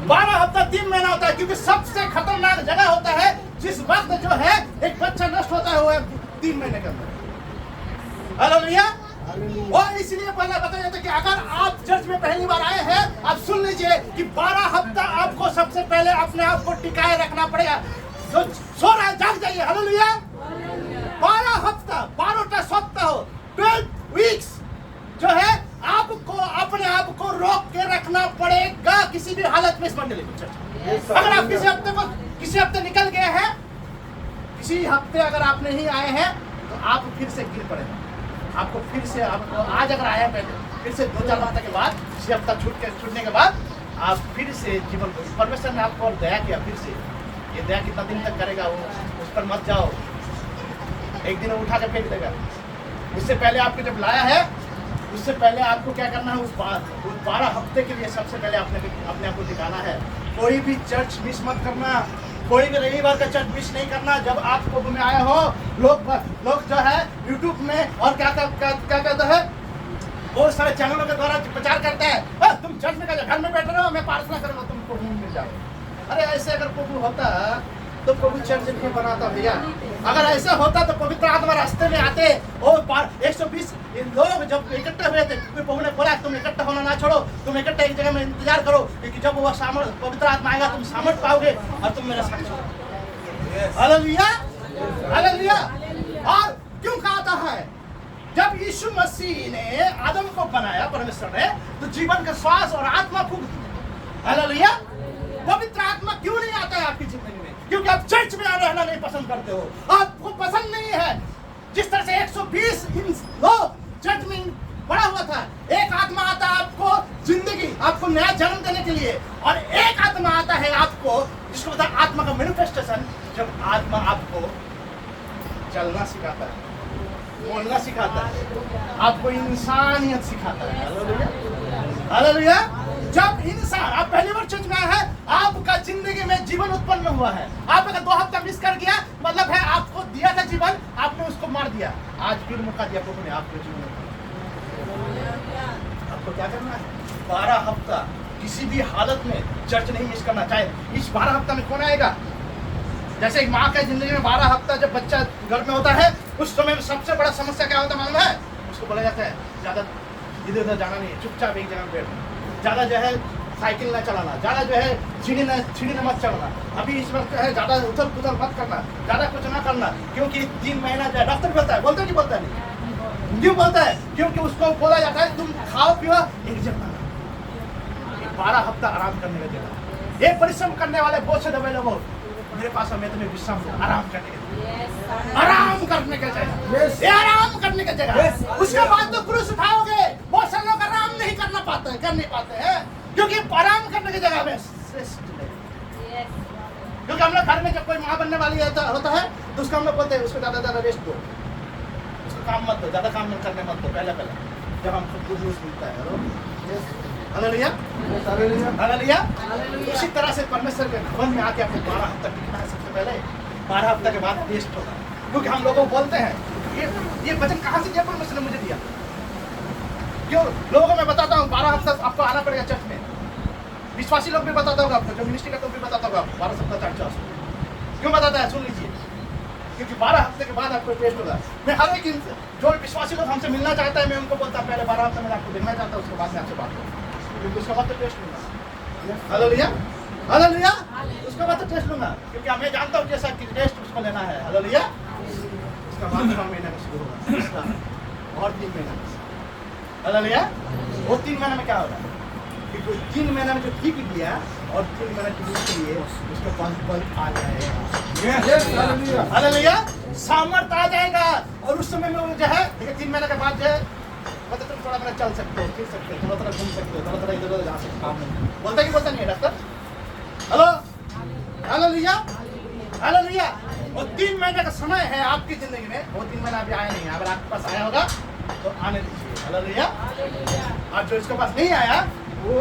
12 हफ्ता 3 महीना होता है, क्योंकि सबसे खतरनाक जगह होता है जिस वक्त जो है एक बच्चा नष्ट होता है वो है 3 महीने के अंदर। हालेलुया। और इसलिए पहले बताया जाता है कि अगर आप चर्च में पहली बार आए हैं, आप सुन लीजिए कि 12 हफ्ता आपको सबसे पहले अपने आप को टिकाए रखना पड़ेगा। सो रहा जाग जाइए। हालेलुया। 12 हफ्ता, 12 सप्ताह, 12 वीक्स जो है आपको अपने आप को रोक के रखना पड़ेगा किसी भी हालत में इस मंडली में। चर्च अगर आप किसी हफ्ते निकल गए हैं, किसी हफ्ते अगर आप नहीं आए हैं तो आप फिर से गिर पड़ेगा। आपको फिर से, आपको आज अगर आया पहले, फिर से 2-4 हफ्ते के बाद, किसी हफ्ता छूटने के बाद आप फिर से जीवन, परमेश्वर ने आपको और दया किया, फिर से ये दया कितना दिन तक करेगा वो उस पर मत जाओ, एक दिन उठा के फेंक देगा। उससे पहले आपको जब लाया है, उससे पहले आपको क्या करना है? उस 12 हफ्ते के लिए सबसे पहले अपने आप को टिकाना है। कोई भी चर्च मिस मत करना, कोई भी रविवार का चर्च मिस नहीं करना। जब आप प्रभु में आए हो, लोग जो है यूट्यूब में और क्या कहता है, बहुत सारे चैनलों के द्वारा प्रचार करता है, तुम चर्च में घर में बैठ रहे हो, मैं प्रार्थना करूंगा तुम प्रभु मिल जाओ। अरे ऐसे अगर प्रभु होता तो प्रभु चर्च नहीं बनाता भैया। अगर ऐसा होता तो पवित्र आत्मा रास्ते में आते और 120 लोग जब इकट्ठे हुए थे, प्रभु ने बोला तुम इकट्ठा होना ना छोड़ो, तुम इकट्ठे एक जगह में इंतजार करो, क्योंकि जब वो पवित्र आत्मा आएगा तुम सामर्थ पाओगे और तुम मेरा साक्षी होगे। हालेलुया। हालेलुया। और क्यों कहता है? जब यीशु मसीह ने आदम को बनाया परमेश्वर ने, तो जीवन का श्वास और आत्मा फूंक दी। हालेलुया। पवित्र आत्मा क्यों नहीं आता है आपकी जिंदगी में? क्योंकि आप चर्च में रहना नहीं पसंद करते हो, आपको पसंद नहीं है। जिस तरह से 120 लोग चर्च में पड़ा हुआ था, एक आत्मा आता है आपको जिंदगी, आपको नया जन्म देने के लिए, और एक आत्मा आता है आपको उसको बताया आत्मा का मैनिफेस्टेशन, जब आत्मा आपको चलना सिखाता है, बोलना सिखाता है, आपको इंसानियत सिखाता है। Hallelujah, hallelujah. जब इंसान, आप पहली बार चर्च में आए हैं, आपका जिंदगी में जीवन उत्पन्न हुआ है, आप अगर 2 हफ्ता मिस कर गया, मतलब है आपको दिया था जीवन, आपने उसको मार दिया, आज फिर मौका दिया प्रभु ने आपके जीवन में। आपको क्या करना है? 12 हफ्ता किसी भी हालत में चर्च नहीं मिस करना। चाहे इस 12 हफ्ता में कौन आएगा? जैसे एक माँ के जिंदगी में 12 हफ्ता जब बच्चा घर में होता है, उस समय में सबसे बड़ा समस्या क्या होता है मालूम है? उसको बोला जाता है ज्यादा इधर उधर जाना नहीं, चुपचाप एक जगह बैठना, ज्यादा जो है साइकिल ना चलाना, ज्यादा जो है सीढ़ी ने मत चढ़ना, अभी इस वक्त है ज्यादा उथल पुथल मत करना, ज्यादा कुछ ना करना, क्योंकि 3 महीना जो है डॉक्टर बोलता है, बोलता है कि बोलता नहीं, क्यों बोलता है? क्योंकि उसको बोला जाता है तुम खाओ पियो एक जगह, 12 हफ्ता आराम करने का जगह। एक परिश्रम करने वाले बहुत से दबे लोग मेरे पास, मैं तुम्हें विश्राम दूं, आराम करने का, आराम करने का जगह, ये आराम करने का जगह। उसके बाद तो क्रूस उठाओगे। बहुत सारे लोग आराम नहीं करना पाते, कर नहीं पाते हैं, क्योंकि आराम करने की जगह में श्रेष्ठ नहीं। क्योंकि हम लोग घर में जब कोई माँ बनने वाली होता है तो उसको हम लोग बोलते हैं उसको ज्यादा रेस्ट दो, उसको काम मत दो, ज्यादा काम करने मत दो, पहले जब हमको गुड न्यूज मिलता है। Hallelujah, hallelujah. उसी तरह से परमेश्वर के भवन में आके आपको 12 हफ्ता टिकना है। सबसे पहले 12 हफ्ता के बाद टेस्ट होगा, क्योंकि हम लोगों को बोलते हैं ये वचन कहाँ से दिया परमेश्वर ने मुझे दिया। क्यों लोगों को मैं बताता हूँ 12 हफ्ता आपको आना पड़ेगा चर्च में। विश्वासी लोग भी बताता होगा आपको, जो मिनिस्ट्री करते भी बताता होगा 12 सप्ताह चर्च। क्यों बताता है? सुन लीजिए, क्योंकि 12 हफ्ते के बाद आपको टेस्ट होगा। मैं हर एक जो विश्वासी लोग हमसे मिलना चाहता है, मैं उनको बोलता पहले 12 हफ्ते में आपको देखना चाहता हूँ, उसके बाद में आपसे बात करूँ, क्योंकि उसका बाद तो टेस्ट लूंगा। Hallelujah, hallelujah. उसका बाद तो टेस्ट लूंगा, क्योंकि मैं जानता हूँ जैसा कि टेस्ट उसको लेना है। हालेलुया। उसका बाद 3 महीने का शुरू होगा और 3 महीना। हालेलुया। वो 3 महीने में क्या होगा? क्योंकि 3 महीने में जो ठीक लिया और 3 महीने के लिए उसका बल आ जाएगा। हालेलुया। सामर्थ आ जाएगा, और उस समय में जो है 3 महीने के बाद जो है मतलब तुम थोड़ा मेरा चल सकते हो, फिर सकते हो, थोड़ा घूम सकते हो, थोड़ा इधर उधर जा सकते हो। बोलता कि बोलता नहीं है डॉक्टर? Hello, hallelujah, hallelujah. और 3 महीने का समय है आपकी जिंदगी में, वो 3 महीना अभी आया नहीं है। अगर आपके पास आया होगा तो आने दीजिए। हालेलुया। और जो इसके पास नहीं आया वो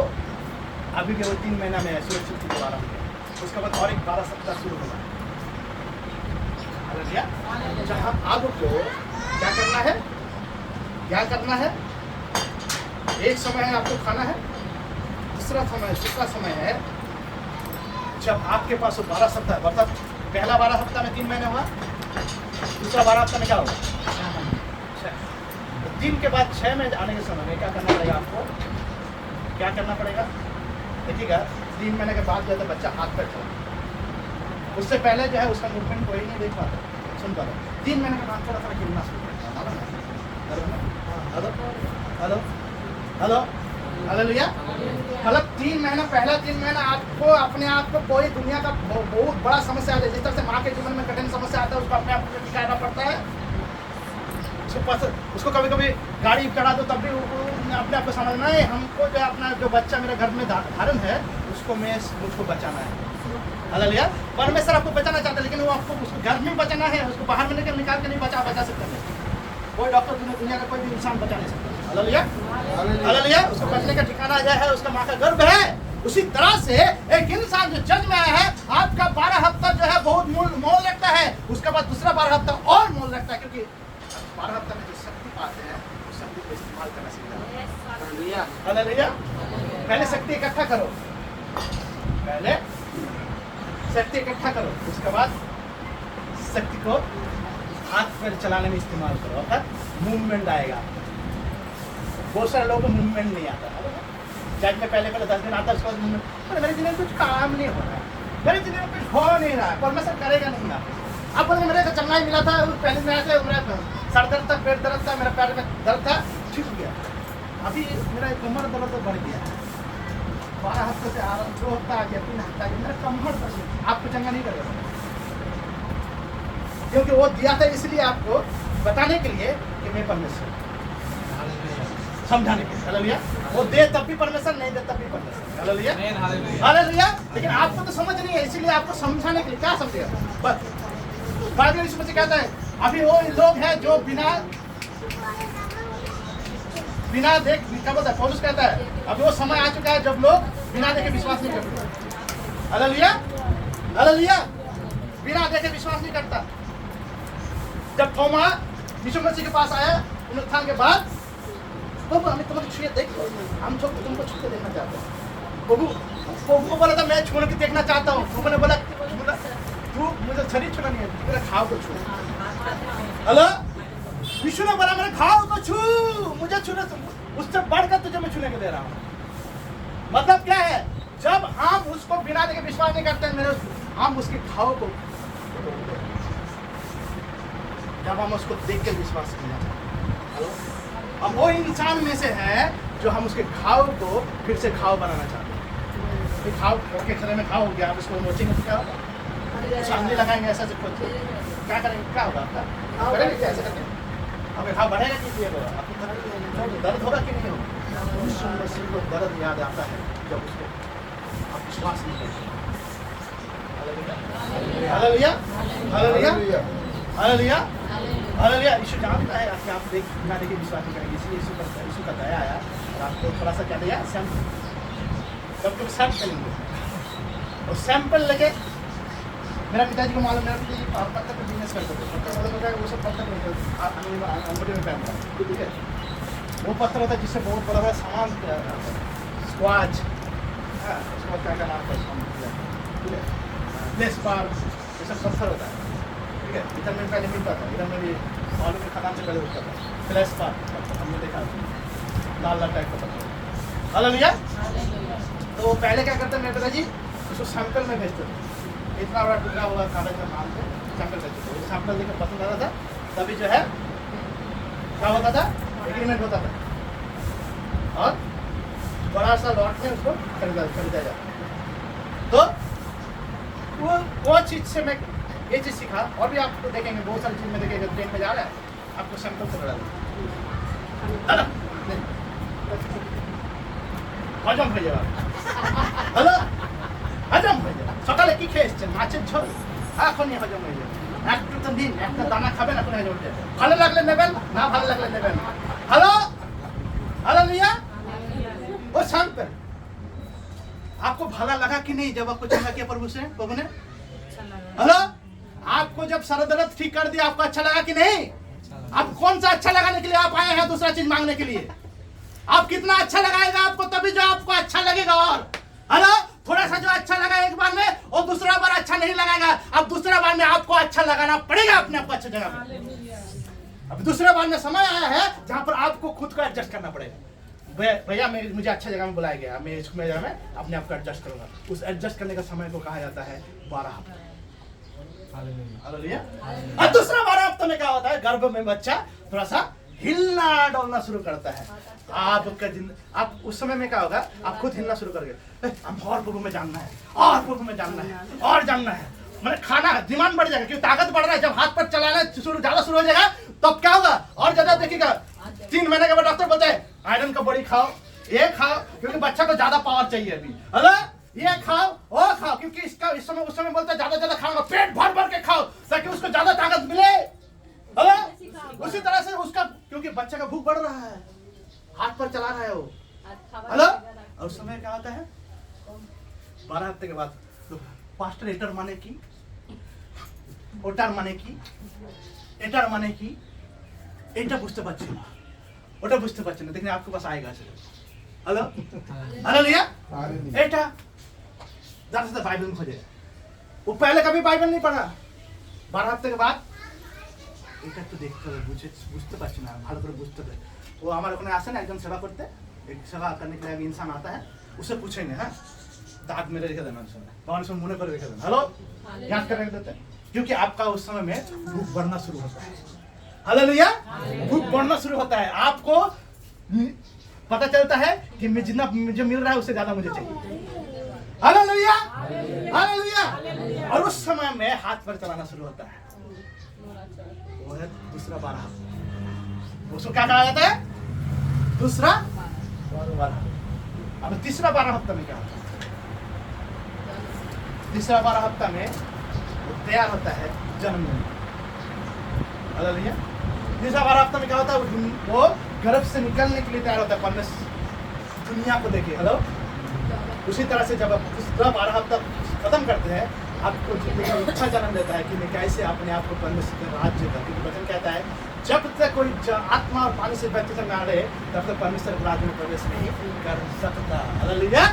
अभी के वो 3 महीना में सुरक्षित की दोबारा है। उसके बाद और एक 12 सप्ताह शुरू होगा। हालेलुया। जहाँ आपको क्या करना है, क्या करना है? एक समय है आपको खाना है, दूसरा समय है जब आपके पास 12 सप्ताह, मतलब पहला 12 हफ्ता में 3 महीने हुआ, दूसरा 12 हफ्ता में क्या होगा? 6। तो 3 के बाद 6 में आने के समय में क्या करना पड़ेगा आपको? क्या करना पड़ेगा? देखिएगा, 3 महीने के बाद जो है बच्चा हाथ पैर चला, उससे पहले जो है उसका मूवमेंट कोई नहीं देख पाता, सुन पाता। 3 महीने के बाद थोड़ा थोड़ा गिरना शुरू करता है। Hello, hello, hello, hallelujah. मतलब 3 महीना, पहला 3 महीना आपको अपने आप को कोई दुनिया का बहुत बड़ा समस्या आता है। जिस तरह से माँ के जीवन में कठिन समस्या आता है, उसको अपने आप को दिखाना पड़ता है। उसको कभी कभी गाड़ी चढ़ा दो तब भी अपने आप को समझना है, हमको जो अपना जो बच्चा मेरे घर में धारण है उसको मुझको बचाना है। हालेलुया। परमेश्वर आपको बचाना चाहता है, लेकिन वो आपको उसको घर में बचाना है, उसको बाहर में निकाल के नहीं बचा सकता है। कोई डॉक्टर दुनिया का कोई भी इंसान बचा नहीं सकता। Hallelujah, hallelujah. उसको बचने का ठिकाना जो है उसका माँ का गर्भ है। उसी तरह से एक इंसान जो चर्च में आया है, आपका 12 हफ्ता जो है बहुत मोल लगता है, उसके बाद दूसरा 12 हफ्ता और मोल लगता है, क्योंकि 12 हफ्ता में जो शक्ति पाते हैं उस शक्ति को इस्तेमाल करना सीखना। Hallelujah, hallelujah. पहले शक्ति इकट्ठा करो, पहले शक्ति इकट्ठा करो, उसके बाद शक्ति को हाथ पैर चलाने में इस्तेमाल करो, अर्थात मूवमेंट आएगा। बहुत सारे लोगों को मूवमेंट नहीं आता। जज में पहले 10 दिन आता है, उसके बाद मूवमेंट, पर मेरे जिंदगी में कुछ काम नहीं हो रहा है, मेरे जिंदगी में कुछ हो नहीं रहा है, परमेश्वर करेगा नहीं। आप बोले मेरे को चंगाई मिला था, पहले में आया था, सर दर्द था, पेट दर्द था, मेरा पैर में दर्द था, ठीक हो गया। अभी मेरा कमर दर्द बढ़ गया। 12 हफ्ते से 2 हफ्ता आ गया, 3 हफ्ता आ गया, मेरा कमर दर्द आपको चंगा नहीं करेगा, क्योंकि वो दिया था इसलिए आपको बताने के लिए कि मैं परमेश्वर। समझाने के लिए। हालेलुया। वो दे तब भी परमेश्वर, नहीं दे तब भी परमेश्वर। Hallelujah hallelujah. लेकिन आपको तो समझ नहीं है, इसीलिए आपको समझाने के लिए। क्या समझेगा बस बाइबल इसमें से कहता है अभी वो लोग हैं जो बिना देख, क्या बोलता है पौलुस कहता है अभी वो समय आ चुका है जब लोग बिना देखे विश्वास नहीं करते। Hallelujah hallelujah. बिना देखे विश्वास नहीं करता। जब थोमा यीशु मसीह के पास आया पुनरुत्थान के बाद, प्रभु हमें तुम्हें छुए देख लो, हम तुमको छू के देखना चाहते हैं। प्रभु को बोला था मैं छू के देखना चाहता हूँ। प्रभु ने बोला तू मुझे शरीर छूना नहीं है, मेरे घाव को छू। हेलो, यीशु ने बोला मेरे घाव को छू, मुझे छूने, उससे बढ़कर तुझे मैं छूने के दे रहा हूँ। मतलब क्या है, जब हम उसको बिना देखे विश्वास नहीं करते मेरे, हम उसके घाव को, जब हम उसको देख के विश्वास करना चाहते हैं। अब वो इंसान में से है जो हम उसके घाव को फिर से घाव बनाना चाहते हैं। घाव के खड़े में घाव हो गया, आप इसको नोचेंगे तो क्या होगा? सामने लगाएंगे ऐसा से कुछ, क्या करेंगे, क्या होगा आपका? करेंगे क्या ऐसे करके? आपका घाव बढ़ेगा कि नहीं? दर्द होगा कि नहीं होगा? उस मसीह को दर्द याद आता है जब उसको आप विश्वास नहीं करते। Hallelujah hallelujah hallelujah hallelujah. यीशु जानता है कि आप बिना देखे विश्वास नहीं करेंगे, इसलिए यीशु का दया आया और आपको थोड़ा सा क्या दिया, सैंपल। जब तुम सैंपल लेंगे और सैंपल लेके, मेरा पिताजी को मालूम है कि पत्थर पर बिजनेस करते थे। पत्थर मतलब वो सब पत्थर अंगूठे में पहनता है, ठीक है। वो पत्थर होता है जिससे बहुत बड़ा बड़ा सामान तैयार करता है, स्क्वाच, उसका क्या क्या नाम है, ठीक है, प्लेस बार, ये सब पत्थर होता है, ठीक है। इधर में पहले मिलता था, इधर में भी बालू के खदान से पहले उठता था, प्लेस बार पत्थर हमने देखा, लाल लाल टाइप का पत्थर। हालेलुया। तो वो पहले क्या करते मेरे पिताजी, उसको सैंपल में भेजते थे। इतना बड़ा टुकड़ा हुआ कागज में मान के सैंपल भेजते थे। सैंपल देकर पसंद आता था, तभी जो है क्या होता था, एग्रीमेंट होता था और बड़ा सा लॉट में उसको खरीदा जाता। तो वो चीज से मैं ये चीज सीखा, और भी आपको देखेंगे बहुत सारी चीज में देखेंगे। ट्रेन में जा रहा है, आपको सैंपल से बड़ा हजम हो जाएगा, हेलो हजम हो जाएगा। সকালে কি খেয়েছেন? মাছের ঝোল, এখনই হজম হয়ে যাবে। একটা দিন একটা দানা খাবেন, এখন হজম হয়ে যাবে। ভালো লাগলে নেবেন, না ভালো লাগলে নেবেন। Hello hallelujah. वो सैंपल आपको भला लगा कि नहीं जब आपको चंगा किया प्रभु ने? हेलो, आपको जब सर दर्द ठीक कर दिया, आपको अच्छा लगा कि नहीं? आप कौन सा अच्छा लगाने के लिए आप आए हैं दूसरा चीज मांगने के लिए? आप कितना अच्छा लगाएगा आपको, तभी जो आपको अच्छा लगेगा। और हेलो, थोड़ा सा जो अच्छा लगा एक बार में, और दूसरा बार अच्छा नहीं लगाएगा। अब दूसरा बार में आपको अच्छा लगाना पड़ेगा अपने आप को अच्छी जगह में। अब दूसरा बार में समय आया है जहां पर आपको खुद को एडजस्ट करना पड़ेगा। भैया मुझे अच्छा जगह में बुलाया गया, मैं इसमें जगह में अपने आप को एडजस्ट करूंगा। उस एडजस्ट करने का समय को कहा जाता है 12 हफ्ते। हालेलुया। और दूसरा 12 हफ्ते में क्या होता है, गर्भ में बच्चा थोड़ा सा हिलना डोलना शुरू करता है। आप उस समय में क्या होगा, आप खुद हिलना शुरू करोगे, हम और प्रभु में जानना है, और प्रभु में जानना है, और जानना है। मैंने खाना डिमांड बढ़ जाएगा क्योंकि ताकत बढ़ रहा है। जब हाथ पर चलाना ज्यादा शुरू हो जाएगा तब क्या होगा, और ज्यादा देखिएगा। 3 महीने के बाद डॉक्टर बोलते हैं आयरन का बड़ी खाओ, ये खाओ, क्योंकि बच्चा को ज्यादा पावर चाहिए अभी। हेलो, ये खाओ वो खाओ, क्योंकि इसका इस समय उस समय बोलता है ज्यादा खाऊंगा, पेट भर भर के खाओ ताकि उसको ज्यादा ताकत मिले। हेलो, उसी तरह से उसका, क्योंकि बच्चे का भूख बढ़ रहा है, हाथ पर चला रहा है वो। हेलो, और उस समय क्या होता है 12 हफ्ते के बाद तो पास्टर एटर माने की, ओटार माने की, एटार माने की, এটা বুঝতে পারছি না, ওটা বুঝতে পারছি না, দেখেন आपके पास आएगा। Hello hallelujah. এটা ज़्यादा से बाइबल में खोजे, वो पहले कभी बाइबल नहीं पढ़ा। 12 हफ्ते के बाद এটা তো দেখতে হবে, বুঝতে পারছি না, ভালো করে বুঝতে হবে। वो हमारे ওখানে আসে না একজন সেবা করতে, एक सेवा करने के लिए एक इंसान आता है, उससे पूछेंगे हाँ दांत मेरे रेखे देना, भगवान से मुने पर रेखे देना। हेलो, याद करने देते हैं, क्योंकि आपका उस समय में भूख बढ़ना शुरू होता है। हालेलुया। भूख बढ़ना शुरू होता है, आपको पता चलता है कि मैं जितना मुझे मिल रहा है उससे ज्यादा मुझे चाहिए। Hallelujah hallelujah. और उस समय में हाथ पर चलाना शुरू होता है, वो है दूसरा 12 हफ्ता। उसको क्या कहा जाता है, दूसरा 12। अब तीसरा 12 हफ्ता में क्या होता है? तीसरा 12 हफ्ता में वो तैयार होता है जन्म लेने। हालेलुया। तीसरा 12 हफ्ता में क्या होता है? वो गर्भ से निकलने के लिए तैयार होता है, परमेश्वर दुनिया को देखे। हेलो। उसी तरह से जब आप दूसरा 12 हफ्ता खत्म करते हैं, आपको जिंदगी में इच्छा जन्म देता है कि मैं कैसे अपने आप को परमेश्वर के राज्य का, क्योंकि वचन कहता है जब तक कोई आत्मा और पानी से बपतिस्म ना ले तब तक परमेश्वर के राज्य में प्रवेश नहीं कर सकता। हालेलुया।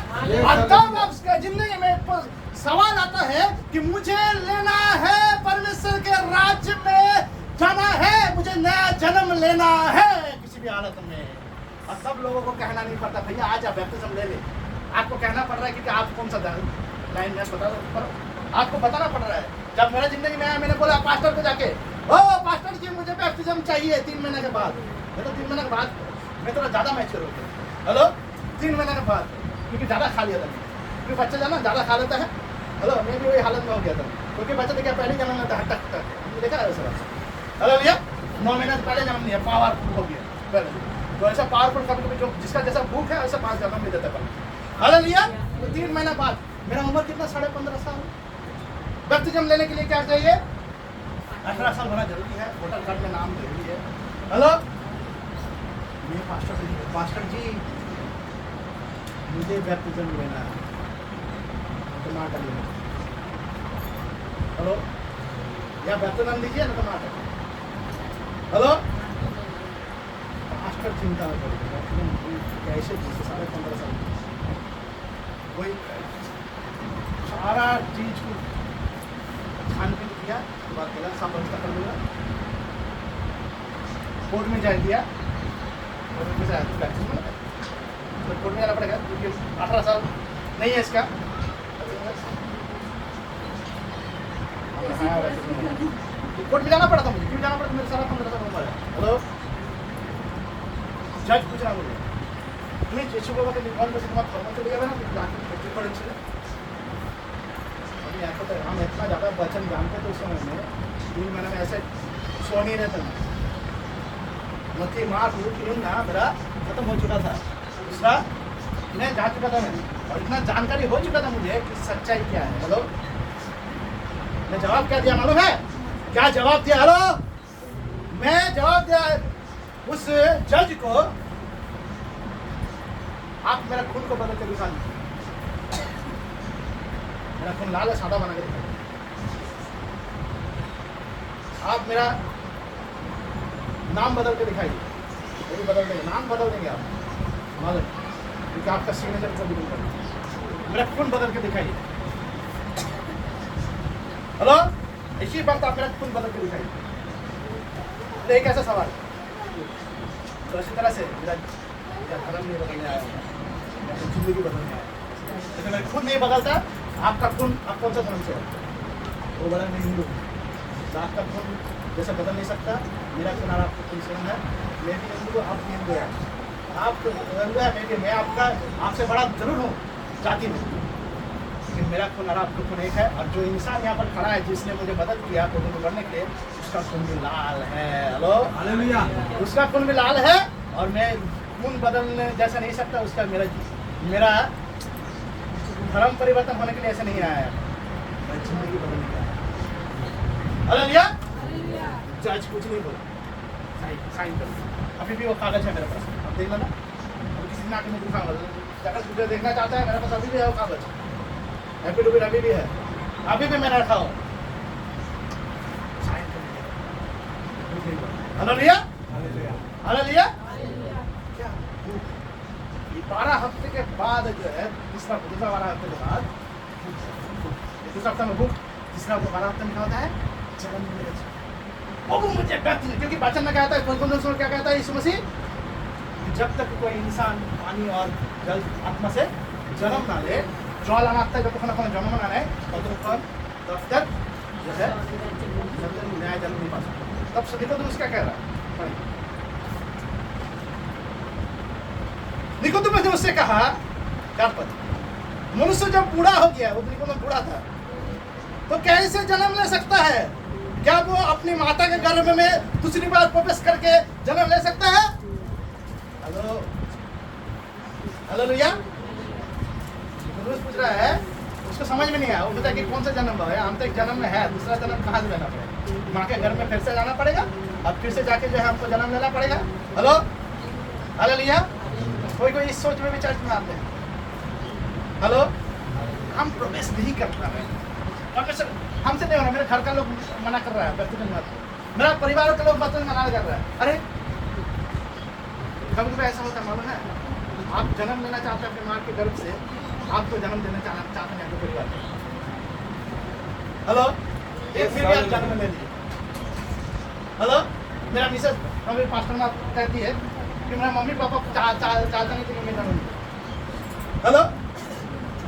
और तब आपका जिंदगी में सवाल आता है कि मुझे लेना है परमेश्वर के राज्य में जाना है, मुझे नया जन्म लेना है किसी भी हालत में। और सब लोगों को कहना नहीं पड़ता भैया आज आप बैप्टिज्म ले ले। आपको कहना पड़ रहा है कि आप कौन सा लाइन में बता दो, आपको बताना पड़ रहा है। जब मेरा जिंदगी में आया मैंने बोला पास्टर को जाके, ओ पास्टर जी मुझे बैप्टिज्म चाहिए 3 महीने के बाद। मैं तो 3 महीने के बाद मैं थोड़ा ज़्यादा मैच्योर हो गया। हेलो। 3 महीने के बाद, क्योंकि ज़्यादा खा लिया था, क्योंकि बच्चा जाना ज़्यादा खा लेता है। हेलो। मैं भी वही हालत में हो गया था, क्योंकि बच्चा देखा पहले जन्म लेता है टक टक, देखा है वैसा। हेलो भैया 9 महीने से पहले जन्म लिया, पावरफुल हो गया पहले। तो ऐसा पावरफुल कभी कभी जो जिसका जैसा भूख है वैसा 5 जन्म भी देता है। हालेलुया। तो 3 महीना बाद मेरा उम्र कितना 15.5 साल। बैप्टिज्म लेने के लिए क्या चाहिए? 18 साल होना जरूरी है, वोटर कार्ड में नाम जरूरी है। हेलो। मैं पास्टर जी मुझे बैप्टिज्म लेना है, टमाटर लेना। हेलो। या बैप्टिज्म लीजिए ना टमाटर। हेलो। पास्टर चिंता में पड़ गया कैसे 15.5 साल कोई सारा चीज को छानबीन किया, उसके बाद बोला सब व्यवस्था कर लूँगा। कोर्ट में जाए दिया, कोर्ट में जाए तो कोर्ट में जाना पड़ेगा क्योंकि 18 साल नहीं है इसका। कोर्ट में जाना पड़ा था मुझे, क्यों जाना पड़ा? मेरे सारा 15 साल उम्र है। हेलो। जज पूछ रहा मुझे प्लीज यीशु बाबा के निर्माण में से तुम्हारा फॉर्म चले गया ना फिर पढ़े चले। हम इतना ज़्यादा वचन जानते थे उस समय में, 3 महीने में ऐसे सो नहीं रहते। मक्खी मार ना मेरा खत्म हो चुका था, दूसरा मैं जा चुका था मैं, और इतना जानकारी हो चुका था मुझे कि सच्चाई क्या है। हेलो। मैं जवाब क्या दिया मालूम है? क्या जवाब दिया? हेलो। मैं जवाब दिया उस जज को, आप मेरा खून को बदल कर दिखा दीजिए। मेरा खून लाल है, सादा बना के दिखा। आप मेरा नाम बदल के दिखाइए। वो भी बदल देंगे, नाम बदल देंगे आप मालूम, क्योंकि आपका सिग्नेचर को भी कर। मेरा खून बदल के दिखाइए। हेलो। इसी बात आप मेरा खून बदल के दिखाइए। एक ऐसा सवाल, तो इसी तरह से मेरा धर्म नहीं बदलने आया, जिंदगी बदलने आया। लेकिन मैं खुद नहीं बदलता। आपका खून आप कौन सा धर्म से है? वो बड़ा मैं हिंदू। तो आपका खून जैसा बदल नहीं सकता, मेरा खून और आपका खून सेम है। मैं भी हिंदू, आप भी हिंदू है। आप हिंदू है, मैं आपका आपसे बड़ा जरूर हूँ जाति में, लेकिन मेरा खून और आपका खून एक है। और जो इंसान यहाँ पर खड़ा है जिसने मुझे मदद किया फोटो को करने के लिए, उसका खून भी लाल है। हेलो। हालेलुया। उसका खून भी लाल है, और मैं खून बदलने जैसा नहीं सकता उसका। मेरा धर्म परिवर्तन होने के लिए ऐसे नहीं आया है, मैं जिंदगी बदलने का आया। हालेलुया। जज कुछ नहीं बोला, साइन कर। अभी भी वो कागज है मेरे पास, अब देख लो ना। अभी किसी ने आके मुझे दिखाऊंगा, अगर वीडियो देखना चाहता है मेरे पास अभी भी है वो कागज। एफिडेविट अभी भी है, अभी भी मैंने रखा हो। साइन कर। हालेलुया। हालेलुया। 12 हफ्ते के बाद जो है दूसरा 12 हफ्ते के बाद दूसरा हफ्ता में भूख, तीसरा 12 हफ्ते में क्या होता है? जन्म लेना। वो मुझे क्योंकि वचन में कहता है, क्या कहता है यीशु मसीह? जब तक कोई इंसान पानी और जल आत्मा से जन्म ना ले, जल आत्मा जब तक जन्म ना ले तब तक जो है न्याय जन्म नहीं पा सकता। तब से देखो तुम क्या कह रहा है। निकोदेमुस ने उससे कहा, क्या पता मनुष्य जब बूढ़ा हो गया, वो निकोदेमुस बूढ़ा था, तो कैसे जन्म ले सकता है? क्या वो अपनी माता के गर्भ में दूसरी बार प्रवेश करके जन्म ले सकता है? हेलो। हालेलुया। पुरुष पूछ रहा है, उसको समझ में नहीं आया, वो कहता है कि कौन सा जन्म है, हम तो एक जन्म में है, दूसरा जन्म कहाँ से लेना पड़ेगा? माँ के घर में फिर से जाना पड़ेगा, अब फिर से जाके जो है हमको जन्म लेना पड़ेगा। Hello, hallelujah. कोई कोई इस सोच में भी चर्च में आते हैं। हेलो, हम प्रवेश नहीं कर पा रहे हैं, परमेश्वर हमसे नहीं हो रहा, मेरे घर का लोग मना कर रहा है बैप्टिज्म मत, मेरा परिवार का लोग बैप्टिज्म मना कर रहा है। अरे कभी कभी ऐसा होता है, मालूम है, आप जन्म लेना चाहते हैं अपनी माँ के गर्भ से, आपको जन्म देना चाहते हैं आपके परिवार में। हेलो, एक फिर भी आप जन्म ले लीजिए। हेलो, मेरा मिसेस मम्मी पास्टर माँ कहती है कि मेरा मम्मी पापा चाहता नहीं थे कि मैं जन्म लूं। हेलो,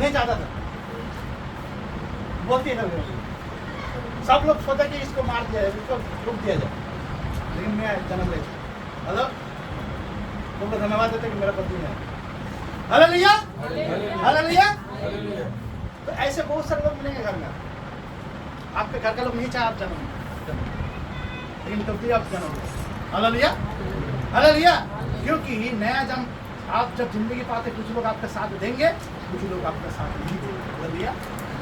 नहीं चाहता था, बोलती है सब लोग सोचा कि इसको मार दिया जाए, इसको रुक दिया जाए, लेकिन मैं जन्म ले। हेलो, तुमको धन्यवाद देते कि मेरा पति है। Hallelujah, hallelujah. तो ऐसे बहुत सारे लोग मिलेंगे घर में, आपके घर के लोग नहीं चाहे आप जन्म, लेकिन तब भी आप जन्म लो। Hallelujah, hallelujah. क्योंकि नया जन्म आप जब जिंदगी पाते, कुछ लोग आपका साथ देंगे, कुछ लोग आपका साथ नहीं देंगे। हालेलुया।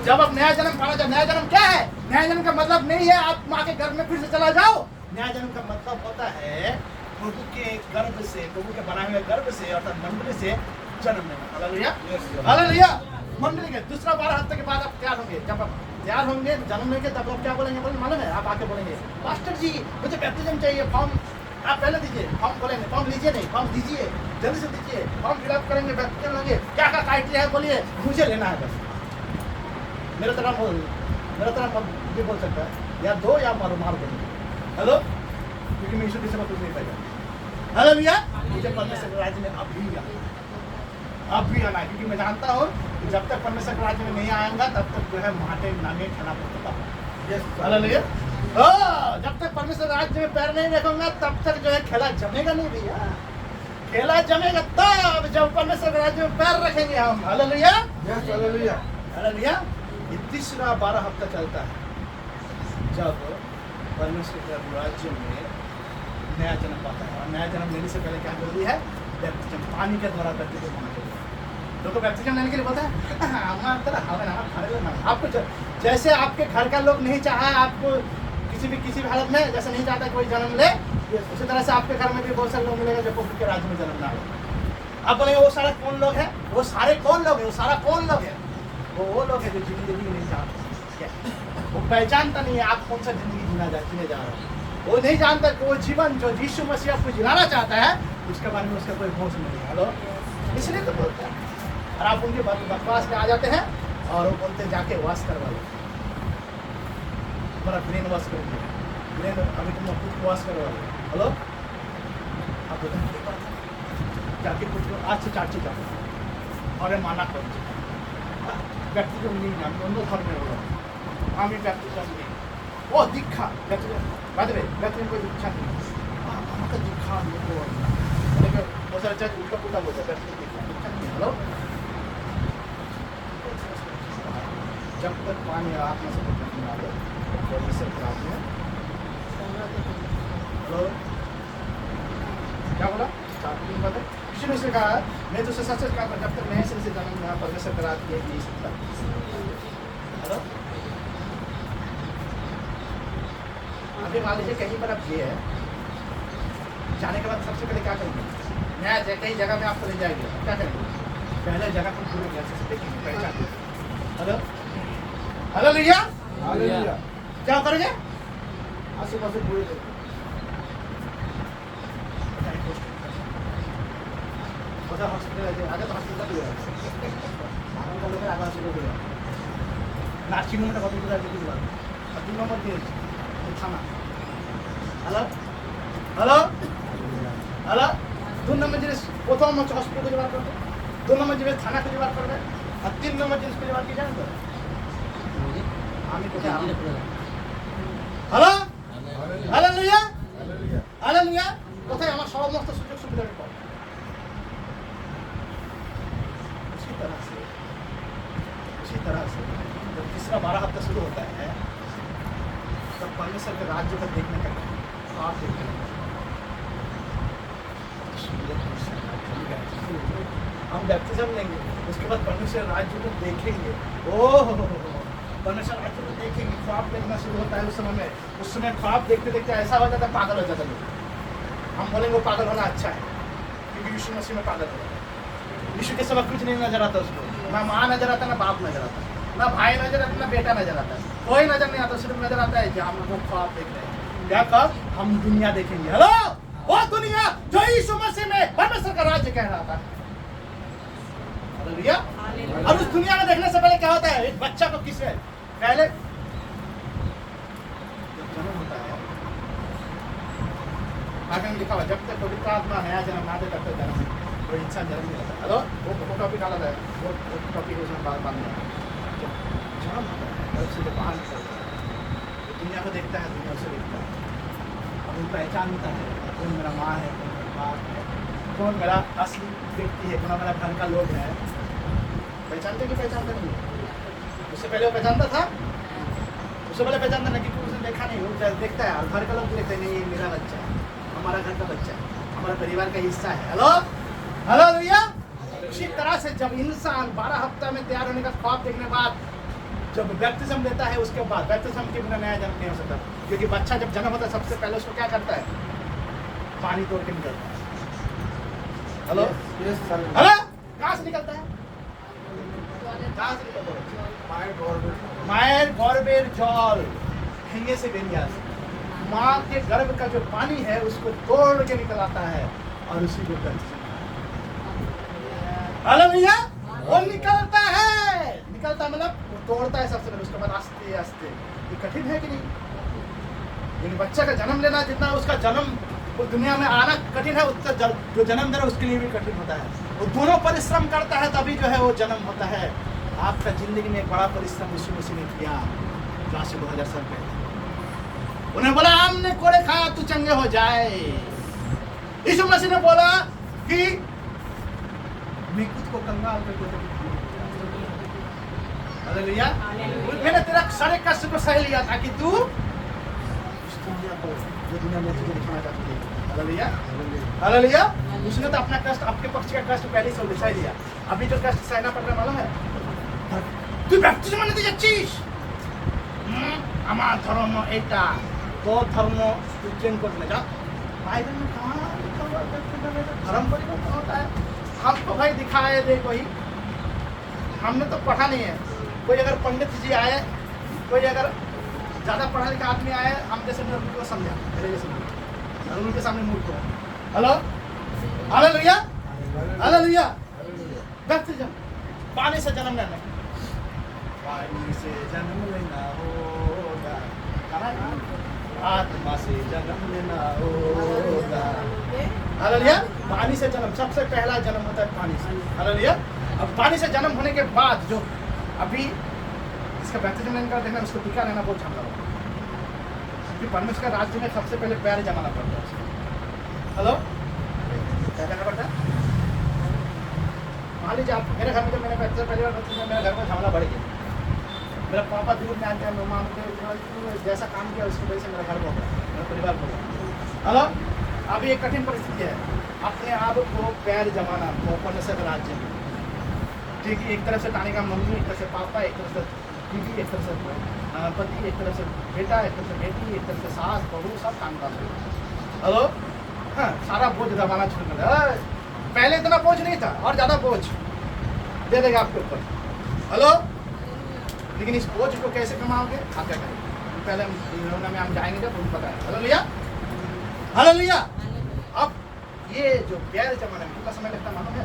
जब आप नया जन्म पाना जाए, नया जन्म क्या है? नया जन्म का मतलब नहीं है आप माँ के घर में फिर से चला जाओ। नया जन्म का मतलब होता है प्रभु के गर्भ से, प्रभु के बनाए हुए गर्भ से अर्थात मंडली से जन्म लेना। Hallelujah, hallelujah. मंडली के दूसरा 12 हफ्ते के बाद आप तैयार होंगे, जब आप तैयार होंगे जन्म लेंगे, तब आप क्या बोलेंगे? बोलेंगे मालूम है, आप आके बोलेंगे पास्टर जी मुझे बैप्टिज्म चाहिए, फॉर्म आप पहले दीजिए। फॉर्म बोलेंगे, फॉर्म लीजिए नहीं, फॉर्म दीजिए, जल्दी से दीजिए, फॉर्म फिलअप करेंगे, बैप्टिज्म लेंगे। क्या क्या क्राइटेरिया है बोलिए, मुझे लेना है बस। मेरा तरह भी बोल सकता है, या दो या मार देंगे। हेलो, क्योंकि मैं यीशु के सिवा कुछ नहीं पाएगा। हालेलुया। मुझे परमेश्वर के राज्य में अब भी आना है, क्योंकि मैं जानता हूँ कि जब तक परमेश्वर के राज्य में नहीं आऊंगा तब तक जो है माटे नांगे खाना पड़ता है। हालेलुया। जब तक परमेश्वर राज्य में पैर नहीं रखूंगा तब तक जो है खेला जमेगा नहीं भैया। खेला जमेगा तब जब परमेश्वर के राज्य में पैर रखेंगे हम। Hallelujah, hallelujah, hallelujah. ये तीसरा 12 हफ्ता चलता है जब परमेश्वर के राज्य में नया जन्म पाता है। और नया जन्म लेने से पहले क्या जरूरी है? बैप्टिज्म, पानी के द्वारा बैप्टिज्म होना चाहिए। लोग बैप्टिज्म लेने के लिए बोलते हैं आपको जैसे आपके घर का लोग नहीं चाहा आपको किसी भी हालत में, जैसे नहीं चाहता कोई जन्म ले, उसी तरह से आपके घर में भी बहुत सारे लोग मिलेंगे जो प्रभु के राज्य में जन्म ना हो। आप बोलेंगे वो सारे कौन लोग हैं? वो सारे कौन लोग हैं? वो सारा कौन लोग है? वो लोग हैं जो जिंदगी नहीं चाहते, वो पहचानता नहीं है आप कौन सा जिंदगी जीने जा रहे हो। वो नहीं जानता कि वो जीवन जो यीशु मसीह आपको जिलाना चाहता है उसके बारे में उसका कोई होश नहीं है। हेलो, इसलिए तो बोलते हैं। और आप उनके बकवास में आ जाते हैं और वो बोलते हैं जाके वॉश करवा लो, तुम्हारा ब्रेन वॉश कर दिया, ब्रेन अभी तुम खुद वॉश करवा लो। हेलो, आप बोलते हैं जाके कुछ आज से 4 चीज और ये माना करो बैप्टिज्म नहीं जान दोनों घर में होगा আমি ব্যাপ্টিজম নেই ও দীক্ষা বাদবে ব্যাপ্টিজম कोई दीक्षा नहीं আমাকে দীক্ষা নেব অনেকে বলতে চায় উল্টা পুল্টা বলতে ব্যাপ্টিজম दीक्षा नहीं। हेलो, जब तक पानी आप में से नहीं आ जाए परमेश्वर के राज्य में। हेलो, क्या बोला? 4 दिन बाद किसी ने कहा मैं तो सच सच कहा जब तक नए सिरे से जन्म यहाँ परमेश्वर के राज्य में नहीं सकता। हेलो, अभी मान लीजिए कहीं पर आप ये है, जाने के बाद सबसे पहले क्या करेंगे? नया कहीं जगह में आपको ले जाएंगे, क्या करेंगे? पहले जगह को पूरे गैस से देखेंगे, पहचान। हेलो, हेलो भैया, क्या करेंगे? आसे पासे पूरे हॉस्पिटल आगे तो हॉस्पिटल भी है आगे हॉस्पिटल भी है नार्सिंग होम कत दूर আছে কিছু বল 3 নম্বর দিয়ে থানা। Hello, hello, hello. 2 নম্বর জিনিস প্রথম হচ্ছে হসপিটাল খুঁজে বার করবে, 2 নম্বর জিনিস থানা খুঁজে বার করবে, আর 3 নম্বর জিনিস খুঁজে বার কি জানেন তো? আমি কোথায়? Hello, hallelujah, hallelujah. কোথায় আমার সমস্ত সুযোগ সুবিধা আমি পাবো? इसी तरह से जब तीसरा 12 हफ्ता शुरू होता है तब परमेश्वर के राज्य को देखने का आप देखने हम बैप्टिज्म लेंगे, उसके बाद परमेश्वर राज्य को देखेंगे। ओह परमेश्वर राज्य को देखेंगे, ख्वाब देखना शुरू होता है उस समय में। उस समय ख्वाब देखते देखते ऐसा हो जाता है, पागल हो जाता है लोग। हम बोलेंगे पागल होना अच्छा है, क्योंकि यीशु मसीह में पागल हो जाता है। यीशु के समय कुछ नहीं नजर आता उसको, ना माँ नजर आता, ना बाप नजर आता, ना भाई नजर आता, ना बेटा नजर आता, कोई नजर नहीं आता। सिर्फ नजर आता है कि हम लोग ख्वाब देख रहे हैं। क्या ख्वाब? हम दुनिया देखेंगे। हेलो, वो दुनिया जो यीशु मसीह में परमेश्वर का राज्य कह रहा था। हालेलुया। और उस दुनिया में देखने से पहले क्या होता है? एक बच्चा को किससे पहले जन्म होता है, आगे में लिखा हुआ जब तक पवित्र आत्मा नया जन्म ना दे तब तक जन्म कोई इंसान जन्म नहीं लेता। हेलो, वो टॉपिक डाला था, वो टॉपिक उसमें बात में जन्म होता है, उससे जो बाहर निकलता है, दुनिया को देखता है, दुनिया उसे देखता है, अब उन पहचान होता है कौन मेरा माँ है, कौन मेरा बाप है, कौन मेरा असली व्यक्ति है, कौन मेरा घर का लोग है। पहचानते कि पहचानते नहीं? उससे पहले वो पहचानता था, उससे पहले पहचानता नहीं, क्योंकि उसने देखा नहीं। वो देखता है और घर का लोग देखते नहीं, ये मेरा बच्चा है, हमारा घर का बच्चा है, हमारा परिवार का हिस्सा है। Hello, hallelujah. उसी तरह से जब इंसान 12 हफ्ता में तैयार होने का ख्वाब देखने के बाद जब बैप्टिज्म लेता है, उसके बाद बैप्टिज्म के बिना नया जन्म नहीं हो सकता, क्योंकि बच्चा जब जन्म होता है सबसे पहले उसको क्या करता है? पानी तोड़ के निकलता है। हेलो, हेलो, कहाँ से निकलता है? मायर गॉर्बेर जॉल, हिंगे से बेनियास, माँ के गर्भ का जो पानी है उसको तोड़ के निकल आता है और उसी को हालेलुया, वो निकलता है। निकलता मतलब वो तोड़ता है सबसे पहले, उसके बाद आस्ते आस्ते। ये कठिन है कि नहीं? लेकिन बच्चा का जन्म लेना, जितना उसका जन्म वो दुनिया में आना कठिन है, उतना जो जन्म दे रहा है उसके लिए भी कठिन होता है। वो दोनों परिश्रम करता है तभी जो है वो जन्म होता है। आपका जिंदगी में एक बड़ा परिश्रम यीशु मसीह ने किया, जो आज से 2000 साल पहले। उन्हें बोला आम ने कोड़े खाया तू चंगे हो जाए। यीशु मसीह ने बोला कि मैं खुद को कंगाल करके, हालेलुया, मैंने तेरा सारे कष्ट को सह लिया ताकि तू इस दुनिया को, जो दुनिया में तुझे दिखाना चाहती है। Hallelujah, hallelujah. उसने तो अपना कष्ट, आपके पक्ष का कष्ट पहले से सह लिया। अभी जो कष्ट सहना पड़ रहा है मालूम है? তুই ব্যাপটিজম নিতে যাচ্ছিস, আমার ধর্ম এটা, তোর ধর্ম তুই চেঞ্জ করতে না। যা बाइबल में कहाँ लिखा हुआ धर्म परिवर्तन होता है? हमको भाई दिखाए दे कोई, हमने तो पढ़ा नहीं है। कोई अगर पंडित जी आए, कोई अगर ज़्यादा पढ़ा लिखा आदमी आए, हम जैसे मूर्ख को समझा, मेरे जैसे मूर्ख, उनके सामने मूर्ख हो। Hello, hallelujah, hallelujah. बैप्टिज्म, पानी से जन्म लेना, पानी से जन्म लेना होगा, आत्मा से जन्म लेना होगा। हालेलुया। पानी से जन्म, सबसे पहला जन्म होता है पानी से। हालेलुया। अब पानी से जन्म होने के बाद जो अभी इसका बैप्टिज्म लेने का देखना, उसको टीका लेना बहुत झगड़ा होगा, क्योंकि परमेश्वर का राज्य में सबसे पहले पैर जमाना पड़ता है। हेलो, क्या करना पड़ता है? मान लीजिए आप मेरे घर में, जब मैंने बैप्टिज्म पहली बार, मेरे घर में झगड़ा बढ़ गया। मेरा पापा दूर में आ गया, मामा जैसा काम किया उसकी वजह से मेरा घर हो गया, मेरा परिवार हो गया। हेलो, अभी एक कठिन परिस्थिति है, अपने आप को पैर जमाना परमेश्वर का राज्य में। ठीक है, एक तरफ से ताने का मम्मी, एक तरफ से पापा, एक तरफ से बीवी, एक तरफ से पति, एक तरफ से बेटा, एक तरफ से बेटी, एक तरफ से सास बहू, सब काम कर रहे हैं। हेलो, हाँ, सारा बोझ दबाना शुरू कर दिया। पहले इतना बोझ नहीं था, और ज़्यादा बोझ दे देगा आपके ऊपर। हेलो, लेकिन इस बोझ को कैसे कमाओगे? आप क्या करेंगे? पहले हम में हम जाएंगे जब उनको पता है। Hallelujah, hallelujah. अब ये जो गैर जमाना में कितना समय लगता है मालूम है?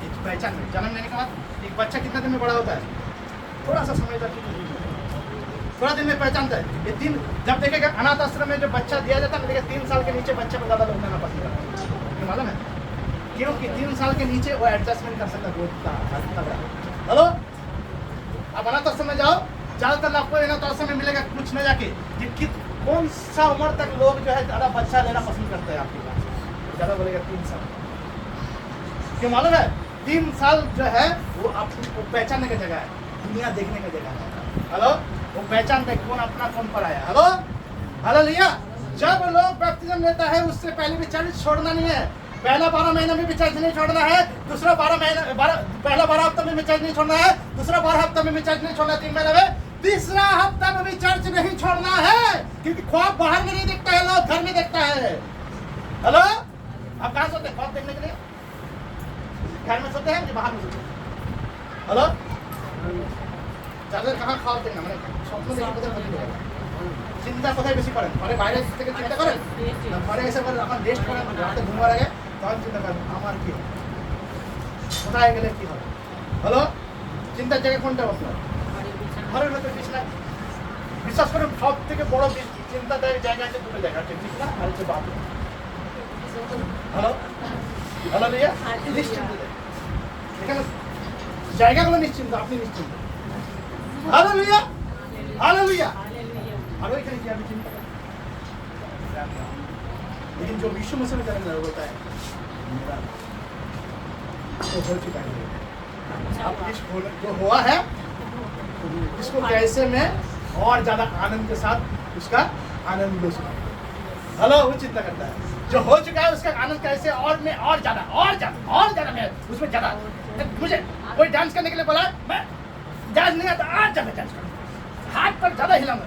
एक पहचान में जन्म लेने के बाद एक बच्चा कितना दिन में बड़ा होता है? थोड़ा सा समय तक, थोड़ा दिन में पहचानता है। ये 3, जब देखेगा अनाथ आश्रम में जो बच्चा दिया जाता है, देखिए 3 साल के नीचे बच्चे को ज़्यादा लोग लेना पसंद करता है। मालूम है क्योंकि 3 साल के नीचे वो एडजस्टमेंट कर सकता है। हेलो, अब अनाथ आश्रम में जाओ, ज़्यादातर आपको अनाथ आश्रम में मिलेगा कुछ न जाके कि कौन सा उम्र तक लोग जो है ज़्यादा बच्चा लेना पसंद करते हैं आपके पास? ज़्यादा बोलेगा 3 साल। क्यों मालूम है? 3 साल जो है वो आपको पहचानने की जगह है, दुनिया देखने की जगह है। हेलो, वो पहचानते हैं कौन अपना कौन पर आया। Hello, hallelujah. जब लोग बैप्टिज्म लेता है उससे पहले भी चर्च छोड़ना नहीं है, पहला 12 महीने में भी चर्च नहीं छोड़ना है, दूसरा 12 महीने पहला 12 हफ्ता में भी चर्च नहीं छोड़ना है, दूसरा 12 हफ्ता में भी चर्च नहीं छोड़ना, 3 महीने में, तीसरा हफ्ता में भी चर्च नहीं छोड़ना है, क्योंकि ख्वाब बाहर में नहीं दिखता है, लोग घर में देखता है। हेलो, आप कहाँ सोते हैं ख्वाब देखने के लिए? घर में सोते हैं कि बाहर में सोते हैं? हेलो, যাদের কাহা খাওয়াতে না মানে স্বপ্ন দেখে কোথায় ক্ষতি করে চিন্তা কোথায় বেশি করেন ঘরে বাইরে থেকে চিন্তা করেন না ঘরে এসে করে যখন রেস্ট করেন রাতে ঘুমার আগে তখন চিন্তা করেন আমার কি হবে কোথায় গেলে কি হবে হলো চিন্তার জায়গা কোনটা আপনার ঘরের ভেতরে বিছানা বিশ্বাস করেন সব থেকে বড় চিন্তাদায়ক জায়গা আছে দুটো জায়গা আছে বিছানা আর হচ্ছে বাথরুম হ্যালো হ্যালো লিয়া নিশ্চিন্ত এখানে জায়গাগুলো নিশ্চিন্ত আপনি নিশ্চিন্ত हालेलुया हालेलुया और वही क्या भी चिंता लेकिन जो विश्व मसीह में चलने होता है तो हो चुका है अब जो हुआ है इसको कैसे में और ज्यादा आनंद के साथ उसका आनंद लो सकता हेलो वो चिंता करता है जो हो चुका है उसका आनंद कैसे और में और ज्यादा मैं उसमें ज्यादा मुझे कोई डांस करने के लिए बोला मैं डांस नहीं आता आज जब डांस करूँ हाथ पर ज्यादा हिलाऊंगा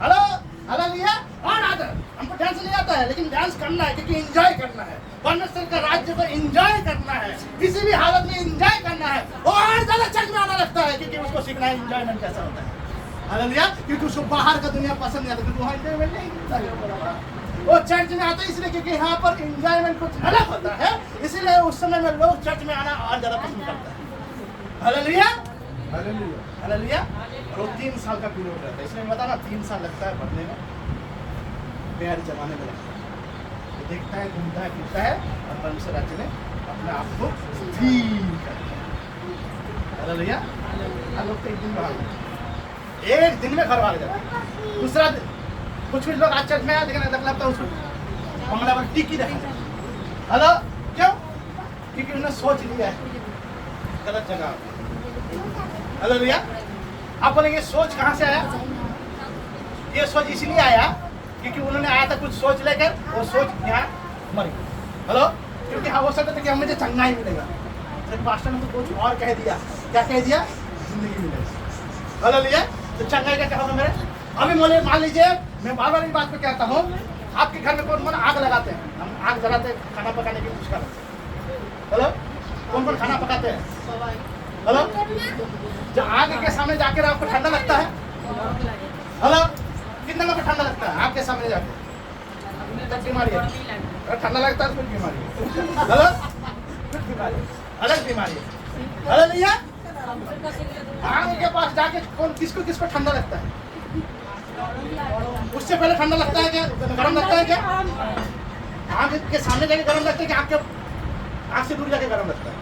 हेलो हालेलुया और आदर हमको डांस नहीं आता है लेकिन डांस करना है क्योंकि एंजॉय करना है परमेश्वर का राज्य को एंजॉय करना है किसी भी हालत में एंजॉय करना है और ज्यादा चर्च में आना लगता है क्योंकि उसको सीखना है एंजॉयमेंट कैसा होता है हालेलुया क्योंकि उसको बाहर का दुनिया पसंद नहीं आता क्योंकि वहाँ एंजॉयमेंट नहीं मिलता है वो चर्च में आता है इसलिए क्योंकि यहाँ पर एंजॉयमेंट कुछ अलग होता है इसीलिए उस समय में लोग चर्च में आना और ज्यादा पसंद करता है हालेलुया हालेलुया हालेलुया वो 3 साल का पीरियड रहता है इसलिए बता ना 3 साल लगता है पढ़ने में प्यार जमाने में लगता है वो देखता है घूमता है फिरता है और परमेश्वर राज्य में अपने आप को फील करता है हालेलुया लोग तो एक दिन बाहर एक दिन में घर वाले जाते हैं दूसरा कुछ लोग आज चर्च में आए लेकिन लगता है उसको बंगला पर टिकी रखा हेलो क्यों क्योंकि उन्होंने सोच लिया है गलत जगह हालेलुया आप बोलेंगे सोच कहाँ से आया ये सोच इसलिए आया क्योंकि उन्होंने आया था कुछ सोच लेकर वो सोच यहाँ मर गई हेलो क्योंकि हाँ वो सकते थे कि हम मुझे चंगा ही मिलेगा लेकिन पास्टर ने तो कुछ और कह दिया क्या कह दिया जिंदगी मिलेगी हालेलुया तो चंगाई का क्या होगा मेरे अभी बोले मान लीजिए मैं बार बार इस बात को कहता हूँ आपके घर में कौन आग लगाते हैं हम आग जलाते हैं खाना पकाने की कोशिश करते हैं हेलो कौन खाना पकाते हैं हेलो जो आग के सामने जाकर आपको ठंडा लगता है हेलो कितना लोग को ठंडा लगता है आग के सामने जाकर तब बीमारी है ठंडा लगता है कुछ बीमारी है हेलो कुछ बीमारी अलग बीमारी है हेलो भैया आग के पास जाके कौन किसको ठंडा लगता है उससे पहले ठंडा लगता है क्या गर्म लगता है क्या आग के सामने जाके गर्म लगता है कि आग से दूर जाके गर्म लगता है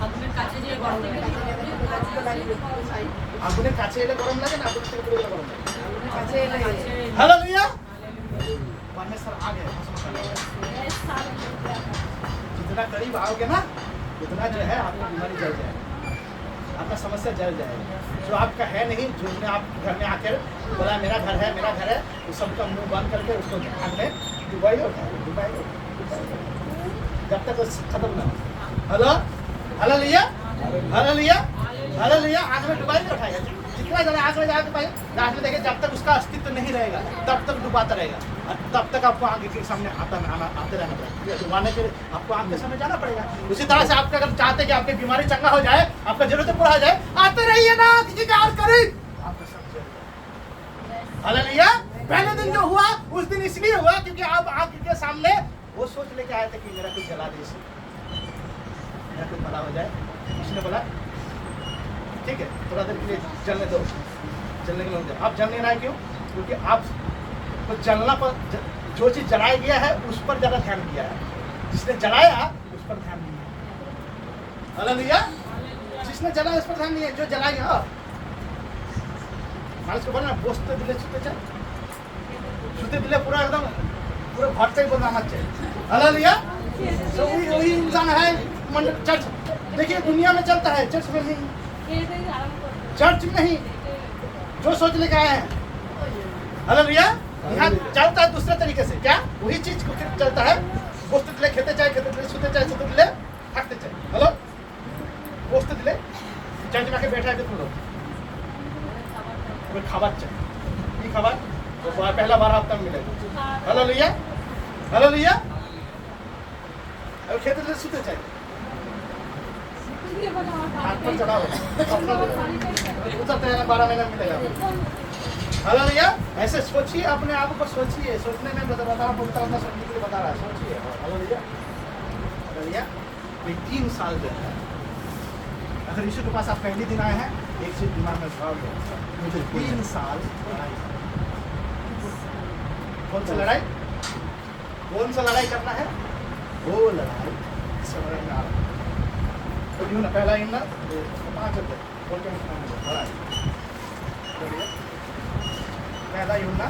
আগুনের কাছে এলে গরম লাগে না আগুনের থেকে দূরে এলে গরম লাগে हालेलुया परमेश्वर आ गए जितना करीब आओगे ना उतना जो है आपकी बीमारी जल जाएगी आपका समस्या जल जाएगी जो आपका है नहीं जो आप घर में आकर बोला मेरा घर है उस सबका मुंह बंद करके उसको ध्यान में डुबाई होता है जब तक वो खत्म ना हो हेलो हालेलुया हालेलुया हालेलुया आग में डुबाई नहीं उठाएगा जितना ज़्यादा आग में जाके पाए लास्ट में देखिए जब तक उसका अस्तित्व नहीं रहेगा तब तक डुबाता रहेगा और तब तक आपको आगे के सामने आते रहना पड़ेगा डुबाने के लिए आपको आग के सामने जाना पड़ेगा उसी तरह से आपका अगर चाहते कि आपकी बीमारी चंगा हो जाए आपका जरूरत पूरा हो जाए आते रहिए ना किसी का और करीब आपका सब हालेलुया पहले दिन जो हुआ उस दिन इसलिए हुआ क्योंकि आप आग के सामने वो सोच लेके आए थे कि मेरा कुछ जला दे मेरा कुछ भला हो जाए उसने बोला ठीक है थोड़ा देर के लिए जलने दो जलने के लिए आप जल नहीं रहा है क्यों क्योंकि आप तो जलना पर जो चीज जलाया गया है उस पर ज्यादा ध्यान दिया है जिसने जलाया उस पर ध्यान नहीं है हालेलुया जिसने जलाया उस पर ध्यान नहीं है जो जलाया মানুষ को बोलना বসতে দিলে শুতে দিলে पूरा एकदम पूरा ঘরটাই বলना आना चाहिए हालेलुया तो वही इंसान है चर्च देखिए दुनिया में चलता है चर्च में नहीं चर्च में नहीं जो सोच लेके आए हैं हालेलुया यहाँ चलता है दूसरे तरीके से क्या वही चीज को चलता है বসতে দিলে খেতে চায়, খেতে দিলে শুতে চায়, শুতে দিলে থাকতে চায়। হ্যালো, বসতে দিলে চার্জ মাকে बैठा के तुम খাবার চাই। কি খাবার? तो पहला 12 हफ्ता में मिलेगा। हेलो लिया, हेलो लिया। अब खेते दिले शुते चाय हाथ पर चढ़ाओ, उतरते हैं ना 12 महीना मिलेगा। हेलो लिया, ऐसे सोचिए, अपने आप को सोचिए, सोचने में बता रहा हूँ, सोचने के लिए बता रहा है, सोचिए। हेलो लिया, हेलो लिया। 3 साल जो है, अगर यीशु के पास आप पहले दिन आए हैं, एक चीज दिमाग में भाव लो, मुझे 3 साल लड़ाई, कौन सा लड़ाई? कौन सा लड़ाई करना है? वो लड़ाई समझ में आ रहा है। तो क्यों ना पहला इन ना 5 होते बोल के लड़ाई, पहला यूं ना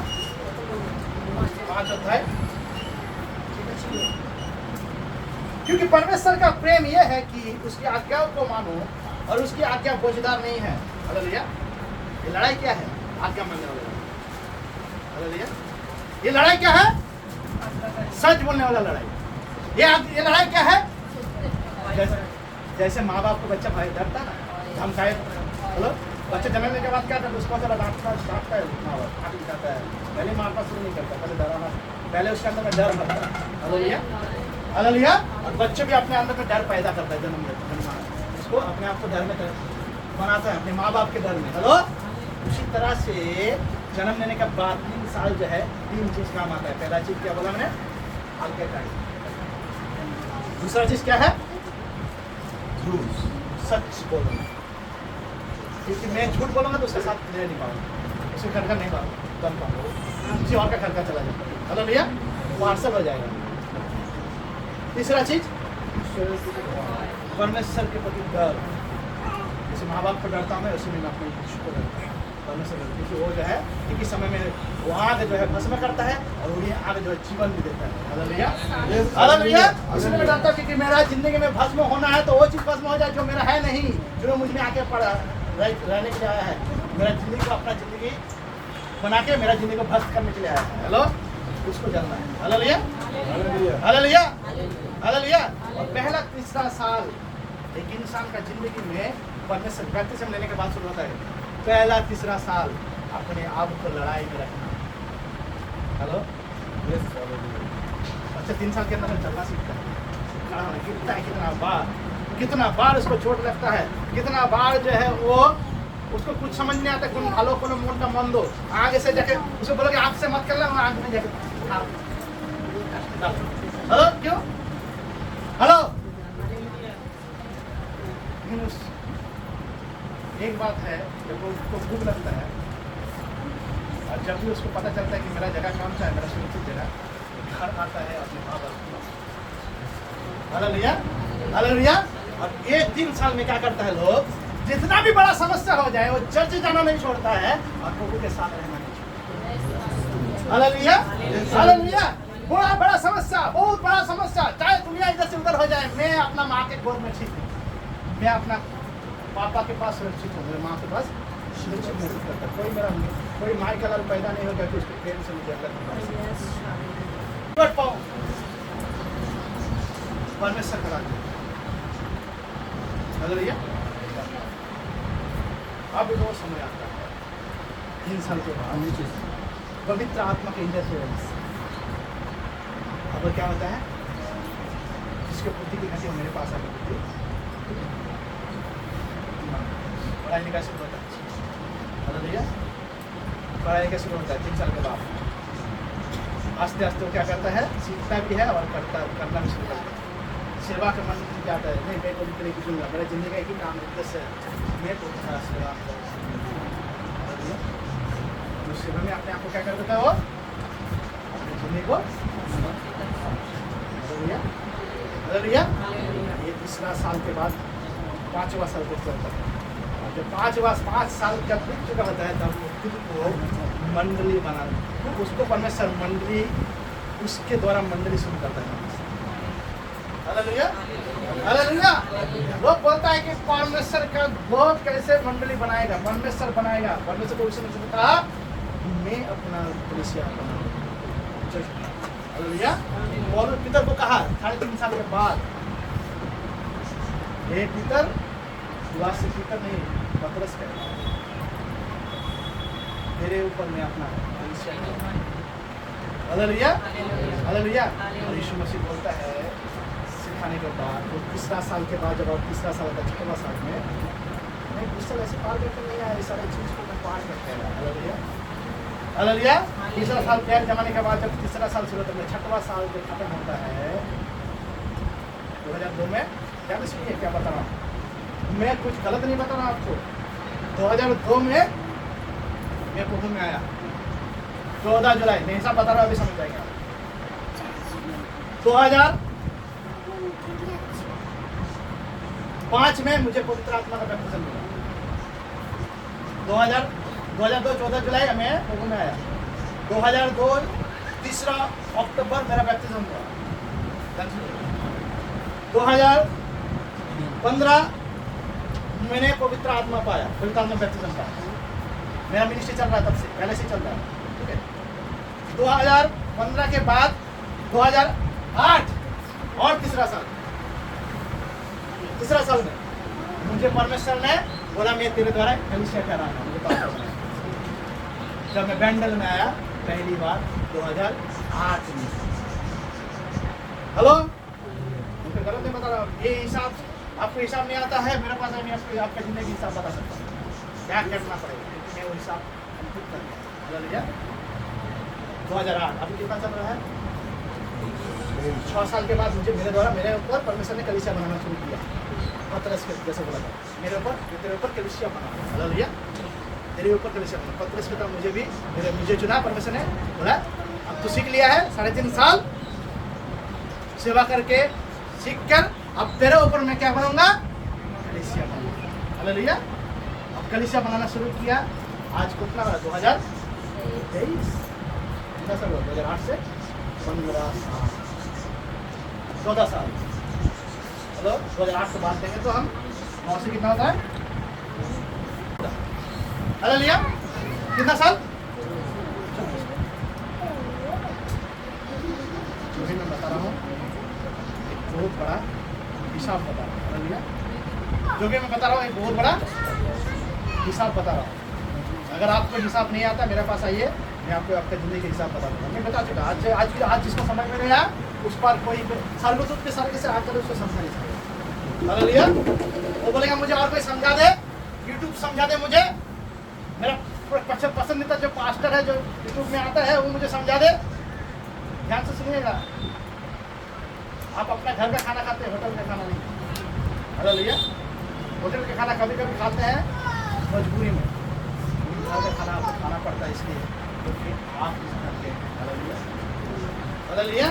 5 होता है। क्योंकि परमेश्वर का प्रेम यह है कि उसकी आज्ञाओं को मानो और उसकी आज्ञा बोझदार नहीं है। हालेलुया। ये लड़ाई क्या है? आज्ञा मानने वाला। हालेलुया। ये लड़ाई क्या है? सच बोलने वाला लड़ाई। ये लड़ाई क्या है? जैसे माँ बाप को बच्चा भाई डरता ना, धमकाए। हेलो, बच्चे जन्मने के बाद क्या करता है? उसको जरा डांटता है, माँ बाप आगे दिखाता है, पहले मारना शुरू नहीं करता, पहले डराना, पहले उसके अंदर में डर भरता है। Hallelujah, hallelujah. और बच्चे भी अपने अंदर में डर पैदा करता है, जन्म उसको अपने आप को डर में बनाता है, अपने माँ बाप के डर में। हेलो, उसी तरह से जन्म लेने के बाद 3 साल जो है 3 चीज काम आता है। पहला चीज क्या बोला मैंने? आज्ञाकारी। दूसरा चीज क्या है? झूठ, सच बोलना। क्योंकि मैं झूठ बोलूंगा तो उसके साथ रह नहीं पाऊंगा, उसके घर का नहीं बन पाऊंगा, किसी और का घर का चला जाएगा। हेलो भैया, पार्सल हो जाएगा। तीसरा चीज परमेश्वर के प्रति डर। जैसे माँ बाप को डरता हूँ मैं, उसी में अपने यीशु को डरता हूँ, परमेश्वर, क्योंकि वो जो है कि समय में वो आग जो है भस्म करता है और उन्हें आग जो है जीवन भी देता है। Hallelujah, hallelujah. इसलिए मैं डरता हूँ क्योंकि मेरा जिंदगी में भस्म होना है तो वो चीज भस्म हो जाए जो मेरा है नहीं, जो मुझ में आके पड़ा रहने के लिए आया है। मेरा जिंदगी को अपना जिंदगी बना के मेरा जिंदगी को भस्म करने के लिए आया है। हेलो, उसको जानना है। Hallelujah, hallelujah, hallelujah. और पहला 3 साल एक इंसान का जिंदगी में परमेश्वर बैप्टिज्म लेने के बाद शुरू होता है। पहला 3 साल अपने आप को लड़ाई में रखना। हेलो, अच्छा 3 साल के अंदर में चलना सीखता है, खड़ा होना गिरता है, कितना बार उसको चोट लगता है, कितना बार जो है वो उसको कुछ समझ नहीं आता, कौन भालो कौन मन का मन दो, आगे से जाके उसको बोलोगे आँख से मत कर ले, आँख में जाके। हेलो, क्यों? हेलो, एक बात है, जब उसको भूख लगता है और जब भी उसको पता चलता है कि मेरा जगह कौन सा है, मेरा सुरक्षित जगह, घर आता है अपने माँ बाप के पास। Hallelujah, hallelujah. और ये 3 साल में क्या करता है, लोग जितना भी बड़ा समस्या हो जाए वो चर्च जाना नहीं छोड़ता है और प्रभु के साथ रहना नहीं छोड़ता। Hallelujah, hallelujah. बड़ा समस्या, बहुत बड़ा समस्या, चाहे दुनिया इधर से उधर हो जाए, मैं अपना माँ के गोद में ठीक हूँ, मैं अपना पापा के पास सुरक्षित हूँ, मेरे माँ के पास सुरक्षित महसूस करता। कोई माई का लाल पैदा नहीं हो गया कि उसके प्रेम से मुझे अलग पाऊँ। परमेश्वर का राज्य। हालेलुया। अब वो समय आता है 3 साल के बाद पवित्र आत्मा के इंटरफेरेंस। अब क्या होता है, जिसके बुद्धि की घटी मेरे पास आके बुद्धि पढ़ाई लिखाई शुरू होता है। हालेलुया, पढ़ाई का शुरू होता है 3 साल के बाद। आस्ते आस्ते वो क्या करता है, सीखता भी है और करना भी शुरू करता है। सेवा का मन जाता है, नहीं मैं को भी दूंगा, मेरा जिंदगी का एक ही काम उद्देश्य है, मैं को सेवा करूँगा। तो सेवा में अपने आप को क्या कर देता है, वो अपने जिंदगी को। Hallelujah, hallelujah. ये 3 साल के बाद 5वां साल को चलता है। जब 5 साल जब बीत चुका होता है तब वो खुद को मंडली बना, उसको परमेश्वर मंडली, उसके द्वारा मंडली शुरू करता है। Hallelujah, hallelujah. लोग बोलता है कि परमेश्वर का लोग कैसे मंडली बनाएगा, परमेश्वर बनाएगा। परमेश्वर को उसने कहा मैं अपना कलीसिया बनाऊंगा, हालेलुया। पौलुस पीतर को कहा 3.5 साल के बाद, हे पीतर, विवाह से पीतर नहीं पतरस कहता है, तेरे ऊपर मैं अपना हालेलुया हालेलुया। और यीशु मसीह बोलता है सिखाने के बाद, तो तीसरा साल के बाद जब आप तीसरा साल का 6वां साल में मैं क्रिस्टल ऐसे पार करके नहीं आया, इस सारे चीज को मैं पार करके आया। Hallelujah hallelujah. तीसरा साल प्यार जमाने के बाद जब तीसरा साल शुरू होता है, 6वां साल जब खत्म होता है 2002 में, क्या सुनिए क्या बता रहा हूँ, मैं कुछ गलत नहीं बता रहा आपको। 2002 में मैं कुंभ में आया, 14 जुलाई, मैं हिसाब बता रहा हूँ, अभी समझ जाएंगे आप। 2005 में मुझे पवित्र आत्मा का बैप्टिज्म मिला। 2002 14 जुलाई में कुंभ में आया। 2002 3 अक्टूबर मेरा बैप्टिज्म हुआ। 2015 मैंने पवित्र आत्मा पाया, पवित्र आत्मा बैप्टिज्म पाया। मेरा मिनिस्ट्री चल रहा है तब से, पहले से चल रहा है, ठीक है। 2015 के बाद 2008 और तीसरा साल में मुझे परमेश्वर ने बोला मैं तेरे द्वारा कलीसिया ठहराना, मुझे पता चला। जब मैं बैंडल में आया पहली बार 2008 में। हेलो, मुझे गलत नहीं बता रहा, ये हिसाब आपको हिसाब नहीं आता है, मेरे पास नहीं, आपका जिंदगी हिसाब बता सकता हूँ, क्या करना पड़ेगा, मैं वो हिसाब कंप्लीट कर लिया। 2008 अभी कितना चल रहा है, 6 साल के बाद मुझे मेरे द्वारा मेरे ऊपर परमेश्वर ने कलीसिया बनाना शुरू किया। पतरस के जैसे बोला था, मेरे ऊपर तेरे ऊपर कलीसिया बना, हालेलुया, तेरे ऊपर कलीसिया बना। पतरस के तरह मुझे चुना परमेश्वर ने, बोला अब तू सीख लिया है, 3.5 साल सेवा करके सीख कर अब तेरे ऊपर मैं क्या बनाऊंगा, कलीसिया बनाऊंगा, हालेलुया। अब कलीसिया बनाना शुरू किया। आज कितना बड़ा 2023 कितना साल हुआ, 2008 से 15 साल 14 साल। हेलो, 2008 से बात देंगे तो हम 9 से कितना होता है, हालेलुया, कितना साल, जो भी मैं बता रहा हूँ एक बहुत बड़ा हिसाब बता रहा हूँ, हालेलुया, जो भी मैं बता रहा हूँ एक बहुत बड़ा हिसाब बता रहा हूँ। अगर आपको हिसाब नहीं आता मेरे पास आइए, मैं आपको आपका जिंदगी का हिसाब बता दूंगा। मैं बता चुका, आज जिसको समझ में नहीं आया उस पर कोई सर्वसुत के सर्ग से आकर उसको समझा नहीं सकता, हालेलुया। वो बोलेगा मुझे और कोई समझा दे, यूट्यूब समझा दे मुझे, मेरा पसंदीदा जो पास्टर है जो यूट्यूब में आता है वो मुझे समझा दे। ध्यान से सुनिएगा, आप अपना घर का खाना खाते हैं, होटल का खाना नहीं, हालेलुया। होटल का खाना कभी कभी खाते हैं मजबूरी में, घर का खाना आपको खाना पड़ता है इसलिए क्योंकि आप इस करते हैं, हालेलुया हालेलुया।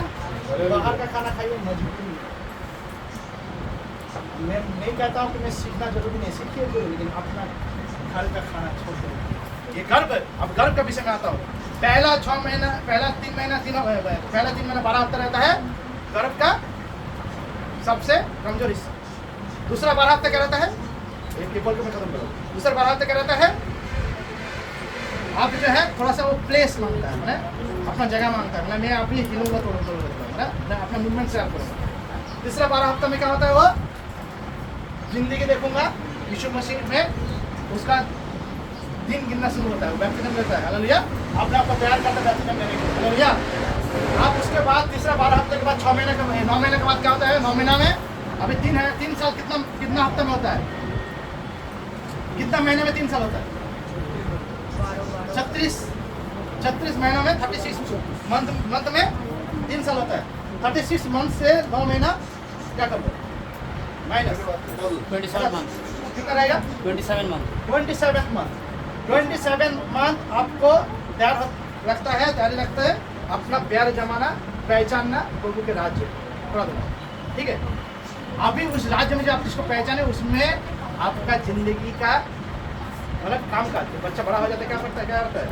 बाहर का खाना खाइए मजबूरी में। मैं नहीं कहता हूँ कि मैं सीखना जरूरी नहीं, सीखिए जरूर, लेकिन अपना घर का खाना छोड़ दो। ये गर्भ, अब गर्भ का विषय में आता हूँ। पहला 3 महीना 12 हफ्ता रहता है गर्भ का सबसे कमजोर हिस्सा। दूसरा 12 हफ्ता क्या रहता है, एक बोल के मैं खत्म करूँ। दूसरा 12 हफ्ता क्या रहता है, आप जो है थोड़ा सा वो प्लेस मांगता है ना, अपना जगह मांगता है ना, मैं आप ही हिलूंगा तोड़ूंगा, मैं अपना मूवमेंट से आप करूँगा। तीसरा 12 हफ्ता में क्या होता है, वो जिंदगी देखूंगा यीशु मसीह में, उसका दिन गिनना शुरू होता है, वो बैप्टिज्म लेता है, हालेलुया। अपने आप को तैयार करता है बैप्टिज्म लेने के लिए, हालेलुया। आप उसके बाद तीसरा 12 हफ्ते के बाद 9 महीने के बाद क्या होता है, 9 महीना में अभी 3 साल कितना हफ्ता में होता है, कितना महीने में 3 साल होता है, 36 महीनों में 36 मंथ में 3 साल होता है। 36 मंथ से 9 महीना क्या करते हैं, माइनस
27 मंथ,
कितना रहेगा,
27 मंथ।
27 मंथ आपको तैयार रखता है, जारी रखता है अपना प्यार जमाना, पहचानना प्रभु के राज्य, ठीक है। अभी उस राज्य में जो आप जिसको पहचाने उसमें आपका जिंदगी का मतलब काम काज, बच्चा बड़ा हो जाता है क्या करता है,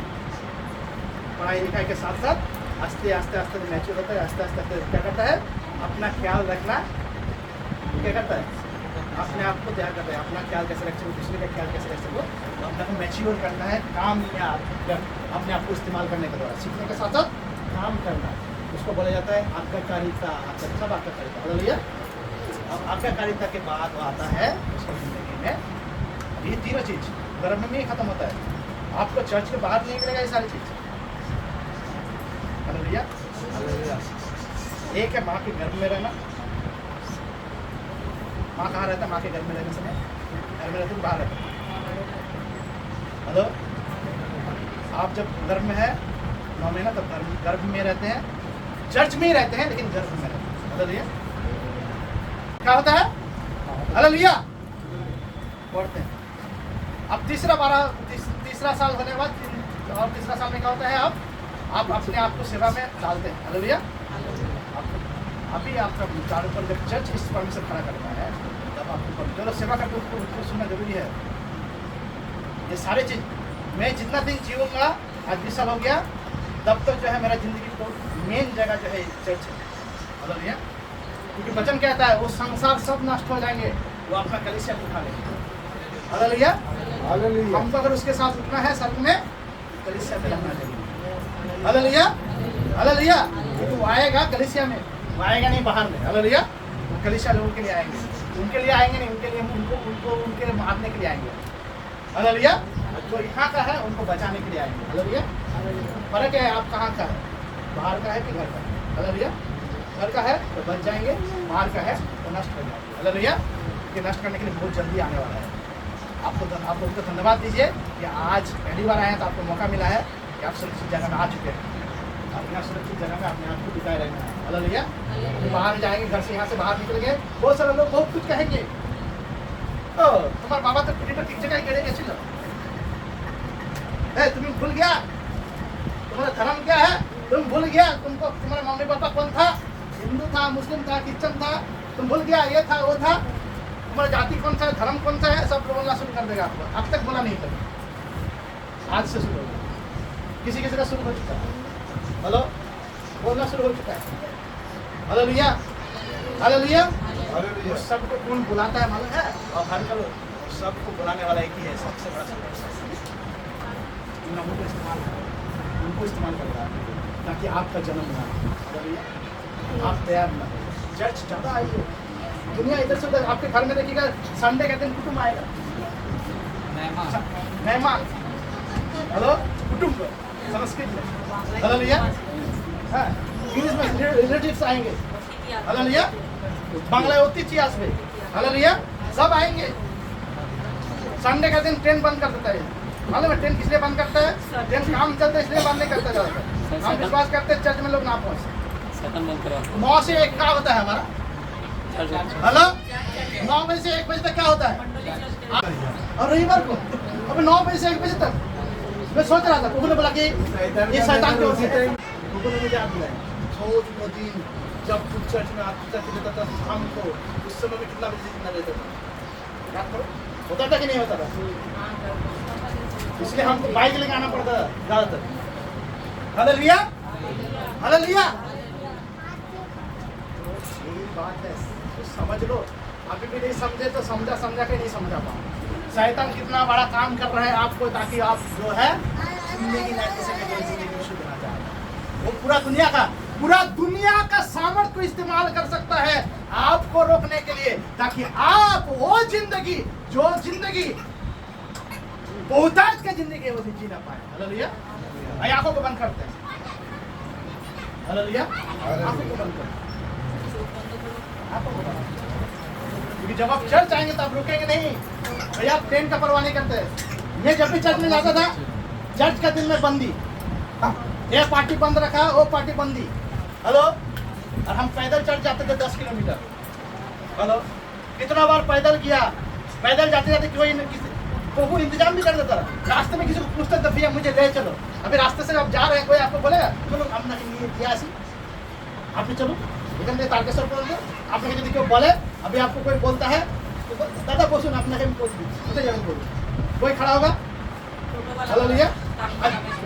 पढ़ाई लिखाई के साथ साथ आस्ते आस्ते मैच्योर होता है, आस्ते आस्ते क्या करता है, अपना ख्याल रखना, क्या करता है, अपने आप को तैयार करता है, अपना ख्याल कैसे रख सको, दूसरे का ख्याल कैसे रख सको, अपने को मैच्योर करना है, काम या अपने आप को इस्तेमाल करने के द्वारा, सीखने के साथ साथ काम करना, उसको बोला जाता है आज्ञाकारिता। सब आज्ञाकारिता, हालेलुया। अब आज्ञाकारिता के बाद वो आता है उसकी जिंदगी में ये तीनों चीज गर्भ में ही खत्म होता है। आपको चर्च के बाहर नहीं मिलेगा ये सारी चीज, हालेलुया। एक है माँ के गर्भ में रहना। माँ कहाँ रहता है? माँ के गर्भ में रहने समय घर में रहते बाहर रहते। हेलो, आप जब गर्भ में है 9 महीना तब गर्भ में रहते हैं, चर्च में ही रहते हैं लेकिन गर्भ में रहते हैं, हालेलुया। क्या होता है? हालेलुया पढ़ते हैं। अब तीसरा साल होने के बाद और तीसरा साल में क्या होता है? आप अपने आप को सेवा में डालते हैं, हालेलुया। अभी आपका चारों पर जब चर्च इस परमेश्वर खड़ा करता है तब आपको चलो सेवा करके उसको सुनना जरूरी है। ये सारे चीज मैं जितना दिन जीऊंगा, आज 20 साल हो गया, तब तक जो है मेरा जिंदगी को मेन जगह जो है चर्च है, हालेलुया। क्योंकि वचन कहता है वो संसार सब नष्ट हो जाएंगे, वो अपना कलीसिया को उठा लेंगे, हालेलुया। हमको अगर उसके साथ उठना है स्वर्ग में, कलीसिया में रहना चाहिए, हालेलुया, हालेलुया। क्योंकि वो आएगा कलीसिया में, वो आएगा नहीं बाहर में, हालेलुया। वो कलीसिया लोगों के लिए आएंगे, उनके लिए आएंगे नहीं, उनके लिए उनको उनके लिए मारने के लिए आएंगे, हालेलुया। जो यहाँ का है उनको बचाने के लिए आएंगे, हालेलुया। फर्क है आप कहाँ का है, बाहर का है कि घर का, हालेलुया। घर का है तो बच जाएंगे, बाहर का है तो नष्ट हो जाएंगे, हालेलुया। ये नष्ट करने के लिए बहुत जल्दी आने वाला है। आप उनको धन्यवाद दीजिए कि आज पहली बार आए हैं तो आपको मौका मिला है कि आप सुरक्षित जगह में आ चुके हैं। अपने सुरक्षित जगह में अपने आप को बिताए रहना है, हालेलुया। बाहर जाएंगे, घर से यहाँ से बाहर निकलेंगे, बहुत सारे लोग बहुत कुछ कहेंगे, तो तुम्हारे बाबा तो पीढ़ी पर ठीक जगह गिरे कैसे लो, तुम्हें भूल गया तुम्हारा धर्म क्या है, तुम भूल गया तुमको तुम्हारे मम्मी पापा कौन था, हिंदू था, मुस्लिम था, क्रिश्चन था, तुम भूल गया ये था वो था, तुम्हारा जाति कौन सा है, धर्म कौन सा है, सब बोलना शुरू कर देगा आपको। अब तक बोला नहीं कभी, आज से शुरू होगा। किसी किसी का शुरू हो चुका है, हेलो, बोलना शुरू हो चुका है, हालेलुया, हालेलुया। सबको कौन बुलाता है मालूम है? और हर करो सबको बुलाने वाला एक ही है, सबसे बड़ा उनको इस्तेमाल कर रहा है ताकि आपका जन्म ना हो, आप तैयार ना हो। चर्च ज़्यादा आइए, दुनिया इधर से उधर आपके घर में देखिएगा, संडे के दिन कुटुंब आएगा, मेहमान, हेलो, कुटुंब संस्कृत में, हालेलुया। हाँ, इंग्लिश में रिलेटिव्स आएंगे, हालेलुया। बांग्ला होती थी आज में, हालेलुया, सब आएंगे। संडे का दिन ट्रेन बंद कर देता है, मालूम है ट्रेन किस लिए बंद करता है? ट्रेन काम चलता है इसलिए बंद नहीं करता ज़्यादातर। हम विश्वास करते हैं चर्च में लोग ना पहुँचे। 9 से 1 क्या होता है हमारा, हेलो, 9 बजे से 1 बजे तक क्या होता है? और रविवार को अब 9 बजे से 1 बजे तक मैं सोच रहा था, कुकू ने बोला कि ये शैतान की ओर से है। कुकू ने मुझे याद दिलाया, छोड़ दिन जब तू चर्च में चर्च देता था शाम को, उस समय में कितना बजे जितना देता था, याद करो, होता था कि नहीं होता था? इसलिए हमको बाइक लेके आना पड़ता था ज़्यादातर, हालेलुया, हालेलुया। यही बात है, तो समझ लो। अभी भी नहीं समझे तो समझा के नहीं समझा पाओ। शैतान कितना बड़ा काम कर रहा है आपको, ताकि आप जो है जिंदगी ना किसी के जिंदगी शुरू करना चाहते हैं। वो पूरा दुनिया का सामर्थ्य को इस्तेमाल कर सकता है आपको रोकने के लिए, ताकि आप वो जिंदगी जो जिंदगी बहुतायत की जिंदगी है वो जी ना पाए, हालेलुया। आंखों को बंद करते हैं, हालेलुया, आंखों को बंद करते हैं, आंखों को बंद। क्योंकि जब आप चर्च आएंगे तो आप रुकेंगे नहीं भैया, आप ट्रेन का परवाह नहीं करते। मैं जब भी चर्च में जाता था, चर्च का दिन में बंदी, ये पार्टी बंद रखा, वो पार्टी बंदी, हेलो। और हम पैदल चर्च जाते थे 10 किलोमीटर, हेलो। कितना बार पैदल किया, पैदल जाते जाते कोई इंतजाम भी कर देता था। रास्ते में किसी को पूछता था भैया मुझे ले चलो, अभी रास्ते से आप जा रहे हैं, कोई आपको बोलेगा चलो हम आप भी चलो इधर में तारकेश्वर बोलते आपने यदि क्यों बोले, अभी आपको कोई बोलता है तो दादा बोल सुन अपना बोलो, कोई खड़ा होगा, हालेलुया।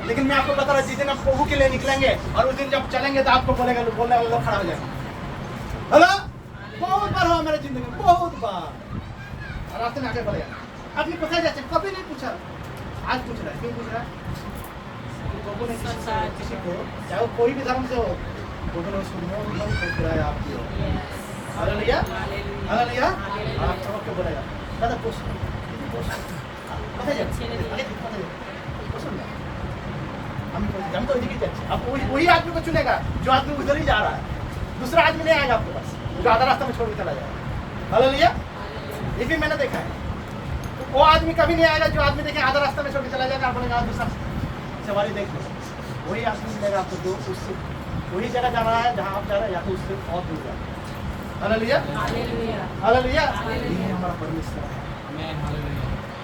लेकिन मैं आपको बता रहा, जिस दिन आप प्रभु के लिए निकलेंगे और उस दिन जब चलेंगे तो आपको बोलेगा, बोलने वाले लोग खड़ा हो जाएगा, हेलो। बहुत बार हुआ मेरे जिंदगी में, बहुत बार रास्ते में आके बोलेगा आपने पूछा जाते, कभी नहीं पूछा, आज पूछ रहा है। क्यों पूछ रहा है? किसी को चाहे वो कोई भी धर्म से हो, प्रभु ने उसको मोड़ कर गिराया आपकी ओर। Hallelujah, hallelujah. और आप सबके बोलेगा दादा पोस्ट কোথায় যাচ্ছেন हम तो इधर ही जाते अब वही आदमी को चुनेगा जो आदमी उधर ही जा रहा है, दूसरा आदमी नहीं आएगा आपके पास जो आधा रास्ता में छोड़ के चला जाएगा। हालेलुया, ये भी मैंने देखा है। तो वो आदमी कभी नहीं आएगा जो आदमी देखे आधा रास्ता में छोड़ के चला जाएगा, आप बोलेगा दूसरा सवारी देख लो। वही आदमी मिलेगा आपको जो उससे वही जगह जा रहा है जहाँ आप जा रहे हैं या तो उससे और दूर जा रहा है। Hallelujah, hallelujah. यही हमारा परमेश्वर है,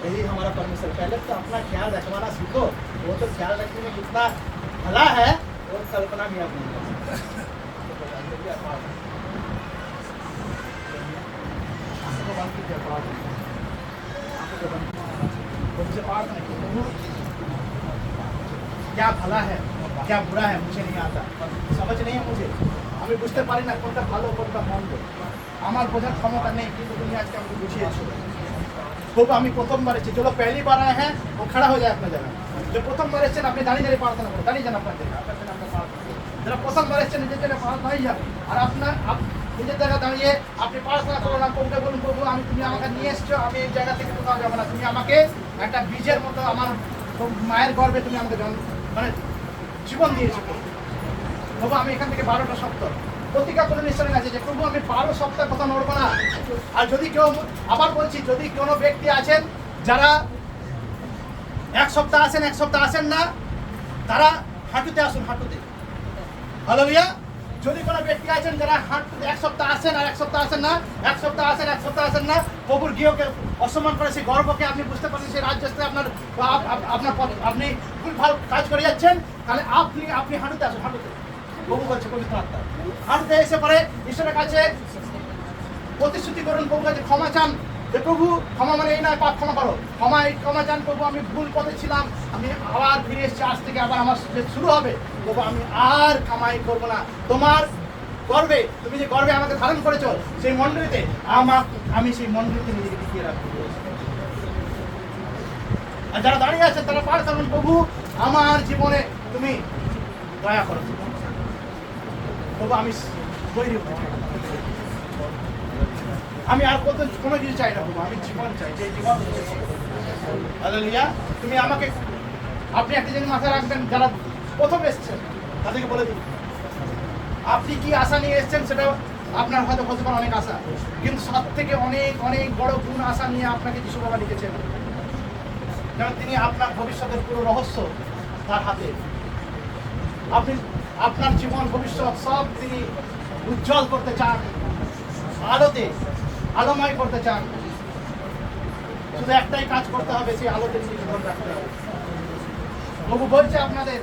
यही हमारा परमेश्वर। पहले तो अपना ख्याल रखवाना सीखो, वो तो ख्याल रखने में कितना भला है वो कल्पना भी आप नहीं कर सकते। क्या भला है क्या बुरा है मुझे नहीं आता, समझ नहीं है मुझे, আমি বুঝতে পারি না কোনটা ভালো কোনটা মন্দ, আমার বোঝার ক্ষমতা নেই, কিন্তু তুমি আজকে আমাকে বুঝিয়েছো। खूब আমি প্রথমবার এসেছি, जो लोग पहली बार आए हैं वो खड़ा हो जाए अपना जगह, जो প্রথমবার এসেছেন আপনি দাঁড়িয়ে দাঁড়িয়ে প্রার্থনা করুন, দাঁড়িয়ে যান আপনার জায়গায়, আপনার জন্য আমরা প্রার্থনা করি। যারা প্রথমবার এসেছেন নিজের জায়গায় প্রার্থনা হয়ে যাবে, আর আপনার নিজের জায়গায় দাঁড়িয়ে আপনি প্রার্থনা করুন, প্রভুকে বলুন প্রভু আমি তুমি আমাকে নিয়ে এসছো, আমি এই জায়গা থেকে কোথাও যাবো না, তুমি আমাকে একটা বীজের মতো আমার মায়ের গর্ভে তুমি আমাকে মানে জীবন দিয়েছো প্রভু। আমি এখান থেকে 12টা সপ্তাহ প্রতিজ্ঞা করে নিশ্চয় আছে যে প্রভু আমি 12 সপ্তাহ কথা নড়বো না। আর যদি কেউ আবার বলছি যদি কোনো ব্যক্তি আছেন যারা এক সপ্তাহ আসেন না, তারা হাঁটুতে আসুন, হাঁটুতে। হালেলুয়া। যদি কোনো ব্যক্তি আছেন যারা হাঁটুতে এক সপ্তাহ আসেন আর এক সপ্তাহ আসেন না, এক সপ্তাহ আসেন না, প্রভুর গৃহকে অসম্মান করে সেই গর্বকে আপনি বুঝতে পারছেন, সেই রাজ্যস্থে আপনার আপনি ভুলভাল কাজ করে যাচ্ছেন, তাহলে আপনি হাঁটুতে আসুন, হাঁটুতে। প্রভু বলছে পবিত্র আত্মা হাঁটুতে এসে পরে ঈশ্বরের কাছে প্রতিশ্রুতি করুন, প্রভুর কাছে ক্ষমা চান যে প্রভু ক্ষমা মানে এই নয় পাপ ক্ষমা করো, ক্ষমা চান প্রভু আমি ভুল পথে ছিলাম, আমি আবার ফিরে এসেছি, আজ থেকে আবার আমার শুরু হবে প্রভু, আমি আর কামাই করবো না, তোমার গর্বে তুমি যে গর্বে আমাকে ধারণ করেছো সেই মণ্ডলীতে আমি সেই মণ্ডলীতে নিজেকে টিকিয়ে রাখবো। আর যারা দাঁড়িয়ে আছেন তারা প্রার্থনা করুন প্রভু আমার জীবনে তুমি দয়া করো প্রভু, আমি তৈরি হতে চাই, আমি আর কোনো কিছু চাই না প্রভু, আমি জীবন চাই, যে জীবন। হালেলুয়া। তুমি আমাকে আপনি একটা জিনিস মাথায় রাখবেন, যারা প্রথম এসেছেন তাদেরকে বলে দিন আপনি কি আশা নিয়ে এসেছেন, সেটা আপনার হয়তো হতে পারে অনেক আশা, কিন্তু সব থেকে অনেক অনেক বড় গুণ আশা নিয়ে আপনাকে যিশু বাবা লিখেছেন, কারণ তিনি আপনার ভবিষ্যতের পুরো রহস্য তার হাতে। আপনি আপনার জীবন ভবিষ্যৎ সব তিনি উজ্জ্বল করতে চান, আলোতে আলোময় করতে চান, শুধু একটাই কাজ করতে হবে, সেই আলোতে নিজেকে ধরে রাখতে হবে। প্রভু বলছে আপনাদের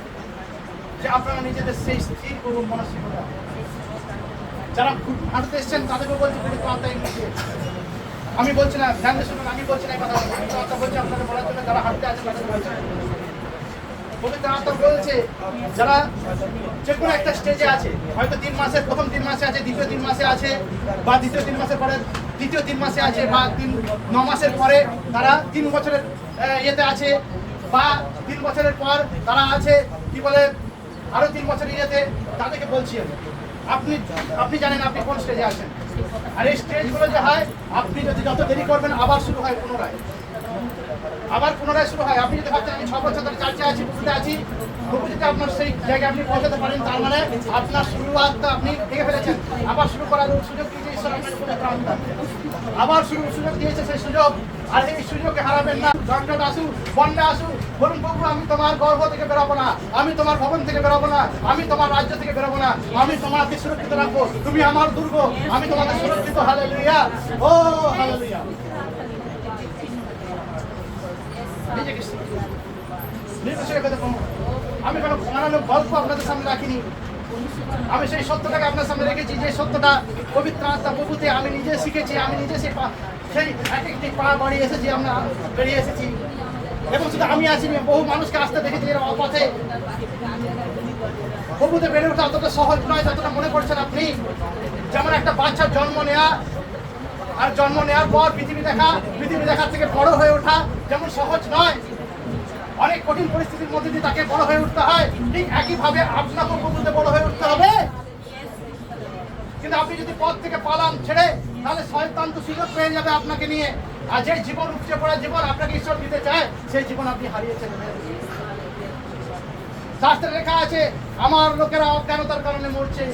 যে আপনারা নিজেদের সেই স্থির করুন মানসিকতা। যারা হাঁটতে এসছেন তাদেরকে বলছি পবিত্র আত্মায় নিয়ে, আমি বলছি না ধ্যান দিয়ে শুনুন, আমি বলছি না কথা, পবিত্র আত্মা বলছে আপনাদের বলার জন্য যারা হাঁটতে আছেন তাদের বলছে। পবিত্র আত্মা বলছে যারা যে কোনো একটা স্টেজে আছে, হয়তো 3 মাসের প্রথম 3 মাসে আছে, দ্বিতীয় 3 মাসে আছে, বা দ্বিতীয় 3 মাসের পরে তৃতীয় 3 মাসে আছে, বা 9 মাসের পরে তারা 3 বছরের ইয়েতে আছে, বা 3 বছরের পর তারা আছে কি বলে আরো 3 বছরের ইয়েতে, তাদেরকে বলছি আপনি জানেন আপনি কোন স্টেজে আছেন। আর এই স্টেজগুলো যে হয় আপনি যদি যত দেরি করবেন আবার শুরু হয় পুনরায় শুরু হয়। আপনি যদি ভাবছেন আমি 6 বছর ধরে চার্চে আছি, প্রভুতে আছি, প্রভু যদি আপনার সেই জায়গায় আপনি পৌঁছাতে পারেন, তার মানে আপনার শুরুয়াতটা আপনি ভেঙে ফেলেছেন। আবার শুরু করার সুযোগ দিয়েছে ঈশ্বর আপনার পবিত্র আত্মা, আবার সুযোগ দিয়েছে সেই সুযোগ, আর এই সুযোগকে হারাবেন না। সংকট আসুক, বন্যা আসুক, বলুন প্রভু আমি তোমার গর্ভ থেকে বেরোবো না, আমি তোমার ভবন থেকে বেরোবো না, আমি তোমার রাজ্য থেকে বেরোবো না, আমি তোমাকে সুরক্ষিত রাখবো, তুমি আমার দুর্গ, আমি তোমাকে সুরক্ষিত। হালেলুয়া, ও হালেলুয়া। আমি কোনো বানানো গল্প আপনাদের সামনে রাখিনি, আমি সেই সত্যটাকে আপনার সামনে রেখেছি, যে সত্যটা পবিত্র আত্মা প্রভুতে আমি নিজে শিখেছি, আমি নিজে সেই এক একটি পা বাড়িয়ে এসেছি, আমরা বেরিয়ে এসেছি। এবং শুধু আমি আসিনি, বহু মানুষকে আসতে দেখেছি এরা অপথে। প্রভুতে বেড়ে ওঠা অতটা সহজ নয় যতটা মনে করছেন আপনি। যেমন একটা বাচ্চার জন্ম নেওয়া, আর জন্ম নেওয়ার পর পৃথিবী দেখার থেকে বড় হয়ে ওঠা যেমন সহজ নয়, অনেক কঠিন পরিস্থিতির মধ্যে দিয়ে তাকে বড় হয়ে উঠতে হয়, ঠিক একইভাবে আপনাকে প্রভুতে বড় হয়ে উঠতে হবে। কিন্তু আপনি যদি পথ থেকে পালান ছেড়ে, তাহলে শয়তান তো সুযোগ পেয়ে যাবে আপনাকে নিয়ে। আর যে জীবন উপচে পড়া জীবন আপনাকে ঈশ্বর দিতে চায়, সেই জীবন আপনি হারিয়েছেন। শাস্ত্রে লেখা আছে, আমার লোকেরা অজ্ঞানতার কারণে মরছে।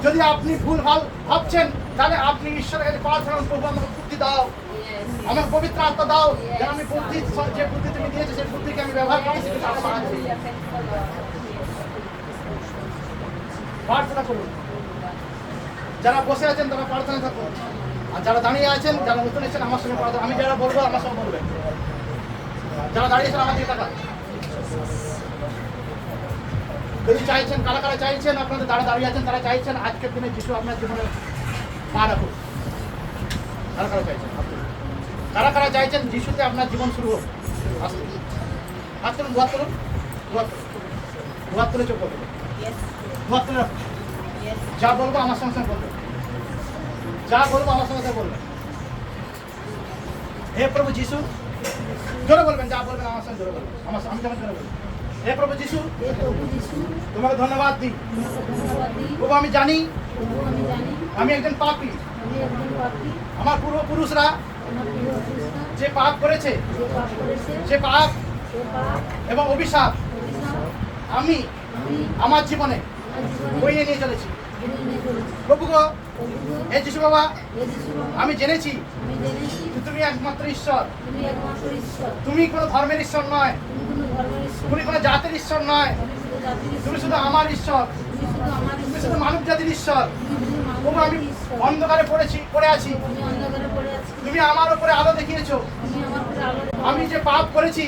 যদি আপনি ভুল ভাল ভাবছেন, তাহলে আপনি ঈশ্বরের কাছে প্রার্থনা করুন, প্রভু আমাকে বুদ্ধি দাও, আমাকে পবিত্র আত্মা দাও, যেন আমি বুদ্ধি, যে বুদ্ধি তুমি দিয়েছো সেই বুদ্ধিকে আমি ব্যবহার করি। প্রার্থনা করুন। যারা বসে আছেন তারা প্রার্থনা থাকুন, আর যারা দাঁড়িয়ে আছেন, যারা নতুন এসেছেন আমার সঙ্গে প্রার্থনা। আমি যারা বলবো আমার সঙ্গে বলবেন। যারা দাঁড়িয়েছেন আমার দিকে তাকান। যদি চাইছেন, কারা কারা চাইছেন, আপনাদের যারা দাঁড়িয়ে আছেন তারা চাইছেন আজকের দিনে যিশু আপনার জীবনে পা রাখুন। কারা কারা চাইছেন? কারা কারা চাইছেন যিশুতে আপনার জীবন শুরু হোক? আসতে হাত তুলুন, দুহাত তুলুন, দুহাত তুলে চোখ করুন, দুহাত তুলে রাখুন। যা বলবো আমার সঙ্গে সঙ্গে বলবেন, যা বলবো আমার সঙ্গে সঙ্গে বলবেন। হে প্রভু যিশু, জোরে বলবেন, যা বলবেন আমার সঙ্গে জোরে বলবেন, আমি যেমন জোরে বলবেন। হে প্রভু যিশু, তোমাকে ধন্যবাদ দিই। প্রভু আমি জানি আমি একজন পাপী। আমার পূর্বপুরুষরা যে পাপ করেছে, যে পাপ এবং অভিশাপ আমি আমার জীবনে বইয়ে নিয়ে চলেছি। প্রভু গো, হে যিশু বাবা, আমি জেনেছি তুমি একমাত্র ঈশ্বর। তুমি কোনো ধর্মের ঈশ্বর নয়, তুমি কোনো জাতির ঈশ্বর নয়, তুমি শুধু আমার ঈশ্বর, তুমি শুধু মানব জাতির ঈশ্বর। প্রভু আমি অন্ধকারে পড়ে আছি, তুমি আমার উপরে আলো দেখিয়েছো। আমি যে পাপ করেছি,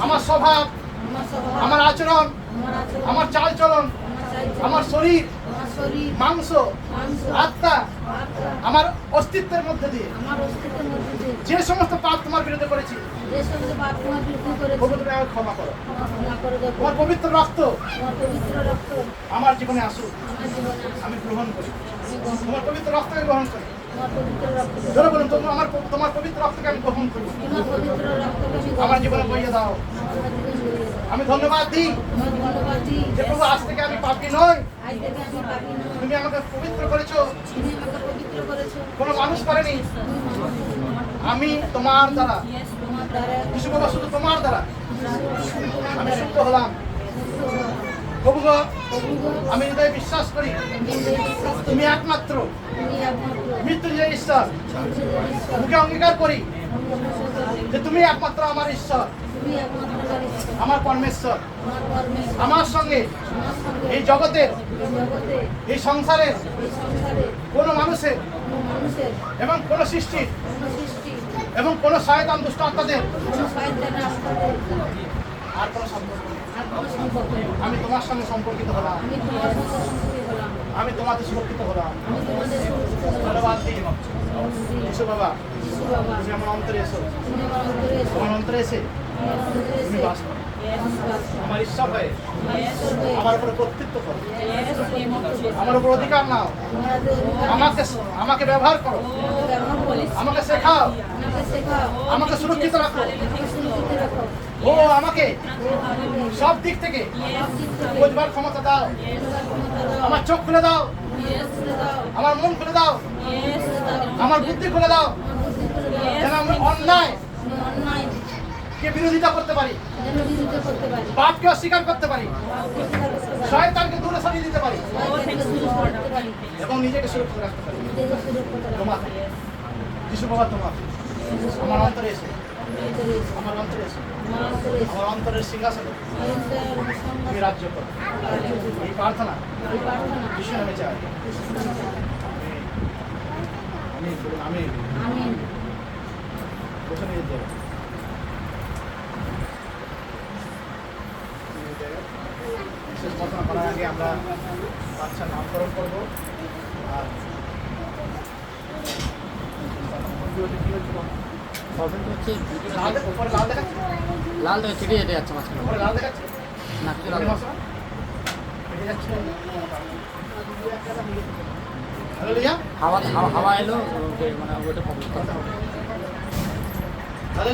আমার স্বভাব, আমার আচরণ, আমার চালচলন, আমার শরীর, মাংস, আত্মা, আমার অস্তিত্বের মধ্যে দিয়ে যে সমস্ত পাপ তোমার বিরুদ্ধে করেছি, প্রভু তুমি আমাকে ক্ষমা করো। তোমার পবিত্র রক্ত আমার জীবনে আসুক, আমি গ্রহণ করি। তোমার পবিত্র রক্তকে গ্রহণ করি। ধরে বলুন, তোমার পবিত্র রক্তকে আমি গ্রহণ করি, আমার জীবনে বইয়ে দাও। আমি ধন্যবাদ দিই যে প্রভু আজ থেকে আমি পাপী নই, তুমি আমাকে পবিত্র করেছো, কোনো মানুষ করেনি। আমি তোমার দ্বারা, যিশু বাবা, শুধু তোমার দ্বারা আমি শুদ্ধ হলাম। প্রভু গো, আমি হৃদয়ে বিশ্বাস করি তুমি একমাত্র মৃত্যুঞ্জয় ঈশ্বর। মুখে অঙ্গীকার করি যে তুমি একমাত্র আমার ঈশ্বর, আমার পরমেশ্বর। আমার সঙ্গে এই জগতের, এই সংসারের কোনো মানুষের এবং কোনো সৃষ্টির এবং কোনো শয়তান দুষ্ট আত্মাদের আর কোনো সম্পর্ক নেই। আমি তোমার সঙ্গে সম্পর্কিত হলাম, আমি তোমাতে সুরক্ষিত হলাম। ধন্যবাদ দিই যিশু বাবা, তুমি আমার অন্তরে এসো, আমার অন্তরে এসে তুমি বাস করো, আমার ইচ্ছা হয়ে আমার উপরে কর্তৃত্ব করো, আমার উপর অধিকার নাও, আমাকে ব্যবহার করো, আমাকে শেখাও, আমাকে সুরক্ষিত রাখো। ও আমাকে সব দিক থেকে বুঝবার ক্ষমতা দাও, আমার চোখ খুলে দাও, আমার মন খুলে দাও, আমার বুদ্ধি খুলে দাও, যেন আমি অন্যায় কে বিরোধিতা করতে পারি, পাপকে অস্বীকার করতে পারি, শয়তানকে দূরে সরিয়ে দিতে পারি এবং নিজেকে সুরক্ষিত রাখতে পারি। তোমাকে যিশু বাবা, তোমাকে আমার অন্তরে এসে, আমার অন্তরে এসে, আমার অন্তরের সিংহাসনে তুমি রাজ্য করো। এই প্রার্থনা যিশু নামে চাই। আমি বসে নিয়ে যেতে বিশেষ প্রার্থনা করার আগে আমরা বাচ্চার নামকরণ করবো। আর
লাল দেখে ছিটে যেতে যাচ্ছে মাঝখানে,
লাল দেখাচ্ছে
না কিছু লাল হাওয়া এলো, মানে ওটা